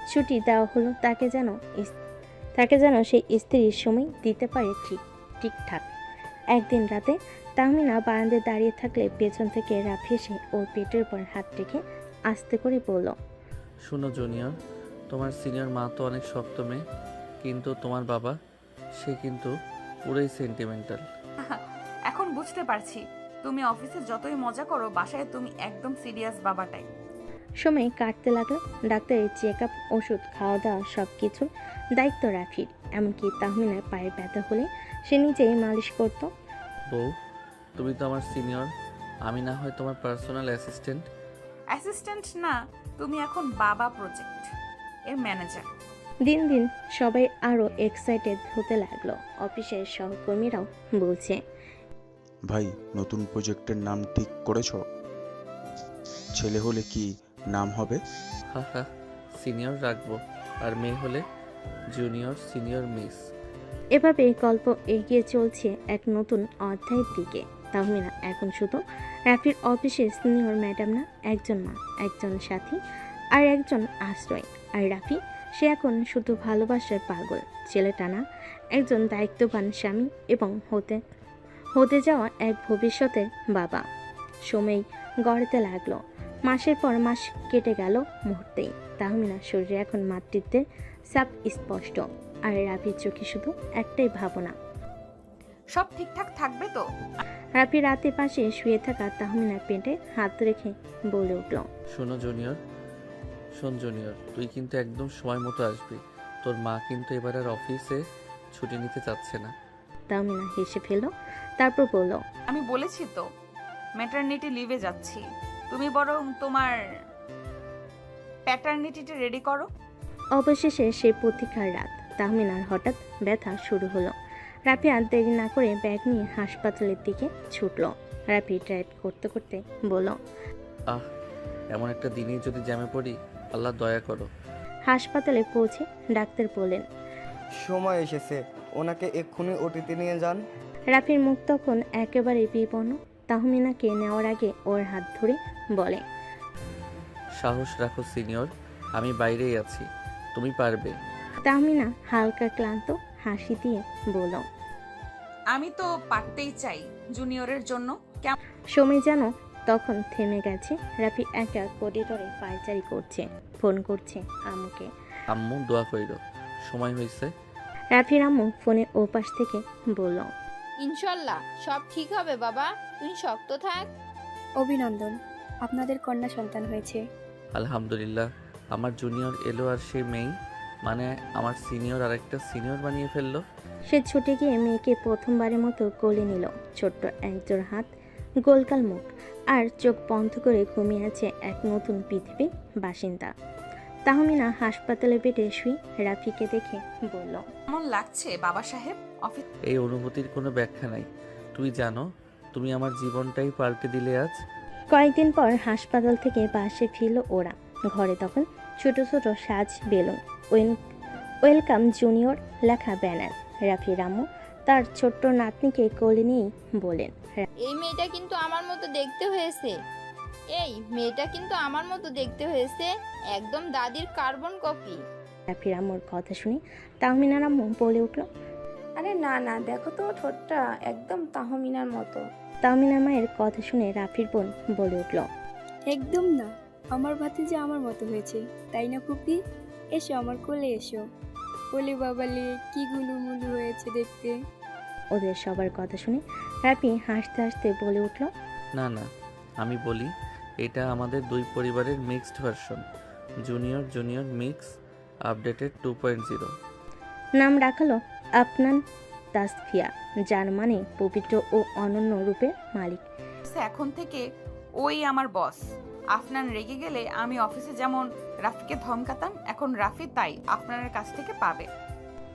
ছুটি দেওয়া হলো তাকে যেন সেই স্ত্রীর সময় দিতে পারে ঠিকঠাক। একদিন রাতে তাহমিনা বারান্দায় দাঁড়িয়ে থাকলে পেছন থেকে রাফি এসে ওর পেটের উপর হাত রেখে আস্তে করে বলল, শুনো জুনিয়র, তোমার সিনিয়র মা তো অনেক শক্ত মেয়ে, কিন্তু তোমার বাবা সে কিন্তু পুরোই সেন্টিমেন্টাল। এখন বুঝতে পারছি, তুমি অফিসে যতই মজা করো, বাসায় তুমি একদম সিরিয়াস বাবাটাই। সময় কাটতে লাগলো। ডাক্তারের চেক আপ, ওষুধ, খাওয়া দাওয়া সব কিছুর দায়িত্ব রাফির। এমনকি তাহমিনার পায়ের ব্যথা হলে সে নিজেই মালিশ করত। বউ, তুমি তো আমার সিনিয়র, আমি না হয় তোমার পার্সোনাল অ্যাসিস্ট্যান্ট। অ্যাসিস্ট্যান্ট না, তুমি এখন বাবা প্রজেক্ট এর ম্যানেজার। দিন দিন সবাই আরও এক্সাইটেড হতে লাগলো। অফিসের সহকর্মীরাও বলছে, ভাই নতুন প্রজেক্টের নাম ঠিক করেছো? ছেলে হলে কি নাম হবে? হা হা, সিনিয়র রাখবো, আর মেয়ে হলে জুনিয়র সিনিয়র মিস। এভাবে গল্প এগিয়ে চলছে এক নতুন অধ্যায়ের দিকে। তাহমিনা এখন শুধু রাফির অফিসের সিনিয়র ম্যাডাম না, একজন মা, একজন সাথী আর একজন আশ্রয়। আর রাফি, সে এখন শুধু ভালোবাসার পাগল। ছেলেটা না, একজন দায়িত্ববান স্বামী এবং হতে যাওয়া এক ভবিষ্যতের বাবা। সময় গড়াতে লাগলো। মাসের পর মাস কেটে গেল মুহূর্তেই। তাহমিনার শরীরে এখন মাতৃত্বের ছাপ স্পষ্ট, আর রাফির চোখে শুধু একটাই ভাবনা, সব ঠিকঠাক থাকবে তো? রাফি রাতে পাশে শুয়ে থাকা তাহমিনার পেটে হাত রেখে বলে উঠল, শোন জুনিয়র, তুই কিন্তু একদম সময় মতো আসবি। তোর মা কিন্তু এবার আর অফিসে ছুটি নিতে চাচ্ছে না। তাহমিনা হেসে ফেলল, তারপর বলল, আমি বলেছি তো ম্যাটারনিটি লিভে যাচ্ছি, তুমি বরং তোমার প্যাটার্নিটিটা রেডি করো। অবশেষে সেই প্রতীক্ষার রাত। তাহমিনার হঠাৎ ব্যথা শুরু হলো। রাফি আর দেরি না করে ব্যাগ নিয়ে হাসপাতালের দিকে ছুটল। রাফি ড্রাইভ করতে করতে বলল, আহ, এমন একটা দিনেই যদি জ্যামে পড়ি, আল্লাহ দয়া করো। হাসপাতালে পৌঁছে ডাক্তার বললেন, সময় এসেছে, ওনাকে এক্ষুনি ওটিতে নিয়ে যান। রাফির মুখ তখন একেবারে বিপন্ন। তাহমিনাকে নেওয়ার আগে ওর হাত ধরে বলে, সাহস রাখো সিনিয়র, আমি বাইরেই আছি, তুমি পারবে। তাহমিনা হালকা ক্লান্ত হাসি দিয়ে বলল, আমি তো পারতেই চাই জুনিয়রের জন্য। সময় যেন তখন থেমে গেছে। রাফি একা করিডোরে পায়চারি করছে, ফোন করছে আম্মুকে। আম্মু দোয়া কইরো, সময় হয়েছে। রাফির আম্মু ফোনের ওপাশ থেকে বলল, ইনশাল্লাহ সব ঠিক হবে বাবা, তুই শক্ত থাক। অভিনন্দন, আপনাদের কন্যা সন্তান হয়েছে। আলহামদুলিল্লাহ। আমার জুনিয়র এলো আর সে মেয়ে, মানে আমার সিনিয়র আর একটা সিনিয়র বানিয়ে ফেললো। সে ছুটে গিয়ে মেয়েকে প্রথমবারের মতো কোলে নিল। ছোট্ট একজোড় হাত, গোলকাল মুখ, আর চোখ বন্ধ করে ঘুমিয়ে আছে এক নতুন পৃথিবীর বাসিন্দা। তাহমিনা হাসপাতালে বেডে শুই রাফিকে দেখে বলল, কেমন লাগছে বাবা সাহেব? অফিস এই অনুভূতির কোনো ব্যাখ্যা নাই। তুই জানো, তুমি আমার জীবনটাই পাল্টে দিলে আজ। কয়েকদিন পর হাসপাতাল থেকে বাসে ফিরল ওরা। ঘরে তখন ছোট ছোট সাজ বেলুন, ওয়েলকাম জুনিয়র লেখা ব্যানার। রাফি রামু তার ছোট্ট নাতনিকে কোলে নিয়েই বলেন, এই মেয়েটা কিন্তু আমার মতো দেখতে হয়েছে, এই মেয়েটা কিন্তু আমার মতো দেখতে হয়েছে, একদম দাদির কার্বন কপি। রাফি রামুর কথা শুনে তাহমিনা রামু বলে উঠল, আরে না না, দেখো তো ঠোঁটটা একদম তাহমিনার মতো। তাহমিনা মায়ের কথা শুনে রাফির বোন বলে উঠল, একদম না, আমার ভাতিজা আমার মতো হয়েছে, তাই না ফুপি? এসো আমার কোলে এসো। কোলে বাবালে কি গুলুমুলু হয়েছে দেখতে। ওদের সবার কথা শুনে রাফি হাসতে হাসতে বলে উঠল, না না, আমি বলি এটা আমাদের দুই পরিবারের mixed version, junior junior mix updated 2.0। নাম রাখালো আপনান তাসফিয়া, যার মানে পবিত্র ও অনন্য রূপের মালিক। এখন থেকে ওই আমার বস। আফনান রেগে গেলে আমি অফিসে যেমন রাফিকে ধমকাতাম, এখন রাফি তাই আপনার কাছ থেকে পাবে।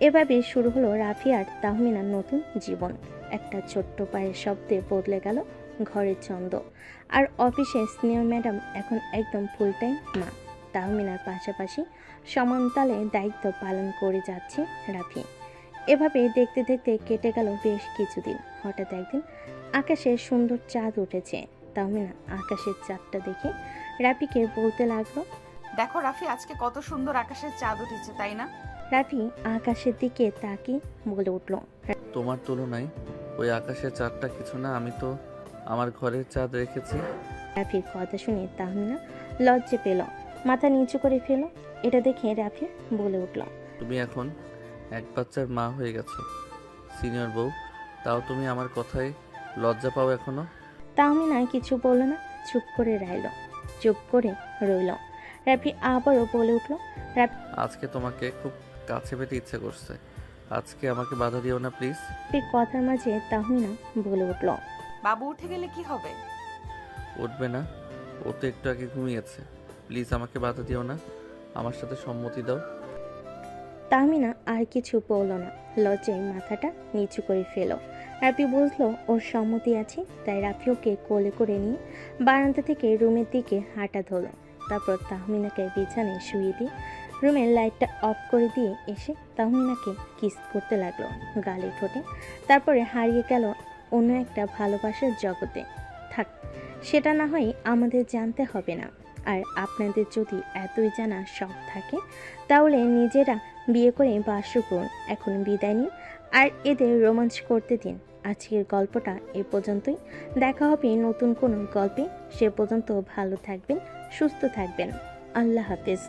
এভাবে শুরু হলো রাফি আর তাহমিনার নতুন জীবন। একটা ছোট্ট পায়ের শব্দে বদলে গেল ঘরের ছন্দ। আর অফিসে সিনিয়র ম্যাডাম এখন একদম ফুল টাইম মা। তাহমিনার পাশাপাশি সমানতালে দায়িত্ব পালন করে যাচ্ছে রাফি। এভাবে দেখতে দেখতে কেটে গেল বেশ কিছুদিন। হঠাৎ একদিন আকাশে সুন্দর চাঁদ উঠেছে। তাহমিনা আকাশের চাঁদটা দেখে রাফিকে বলতে লাগলো, দেখো রাফি, আজকে কত সুন্দর আকাশের চাঁদ উঠেছে, তাই না? রাফি আকাশের দিকে তাকিয়ে বলে উঠল, তোমার তুলনায় ওই আকাশের চাঁদটা কিছু না, আমি তো আমার ঘরের চাঁদ রেখেছি। রাফির কথা শুনে তাহমিনা লজ্জা পেল, মাথা নিচু করে ফেল। এটা দেখে রাফি বলে উঠল, তুমি এখন এক বাচ্চার মা হয়ে গেছো, সিনিয়র বউ, তাও তুমি আমার কথায় লজ্জা পাও এখনো? তাহমিনা কিছু বলল না, চুপ করে রইল। রাফি আবারও বলে উঠল, আজকে তোমাকে খুব কাছে পেতে ইচ্ছে করছে, আজকে আমাকে বাধা দিও না প্লিজ। রাফির কথার মাঝে তাহমিনা বলে উঠল, বাবু উঠে গেলে কি হবে? উঠবে না, ও তো একটু আগে ঘুমিয়েছে, প্লিজ আমাকে বাধা দিও না, আমার সাথে সম্মতি দাও। তাহমিনা আর কিছু বলল না, লজ্জায় মাথাটা নিচু করে ফেল। রাফি বুঝলো ওর সম্মতি আছে, তাই রাফি ওকে কোলে করে নিয়ে বারান্দা থেকে রুমের দিকে হাঁটা ধরল। তারপর তাহমিনাকে বিছানায় শুয়ে দিয়ে রুমের লাইটটা অফ করে দিয়ে এসে তাহমিনাকে কিস করতে লাগলো গালে ঠোঁটে। তারপরে হারিয়ে গেল অন্য একটা ভালোবাসার জগতে। থাক, সেটা না হয় আমাদের জানতে হবে না। আর আপনাদের যদি এতই জানা শখ থাকে তাহলে নিজেরা বিয়ে করে বাসর করুন। এখন বিদায় নিন আর এদের রোমাঞ্চ করতে দিন। আজকের গল্পটা এ পর্যন্তই। দেখা হবে নতুন কোনো গল্পে। সে পর্যন্ত ভালো থাকবেন, সুস্থ থাকবেন। আল্লাহ হাফেজ।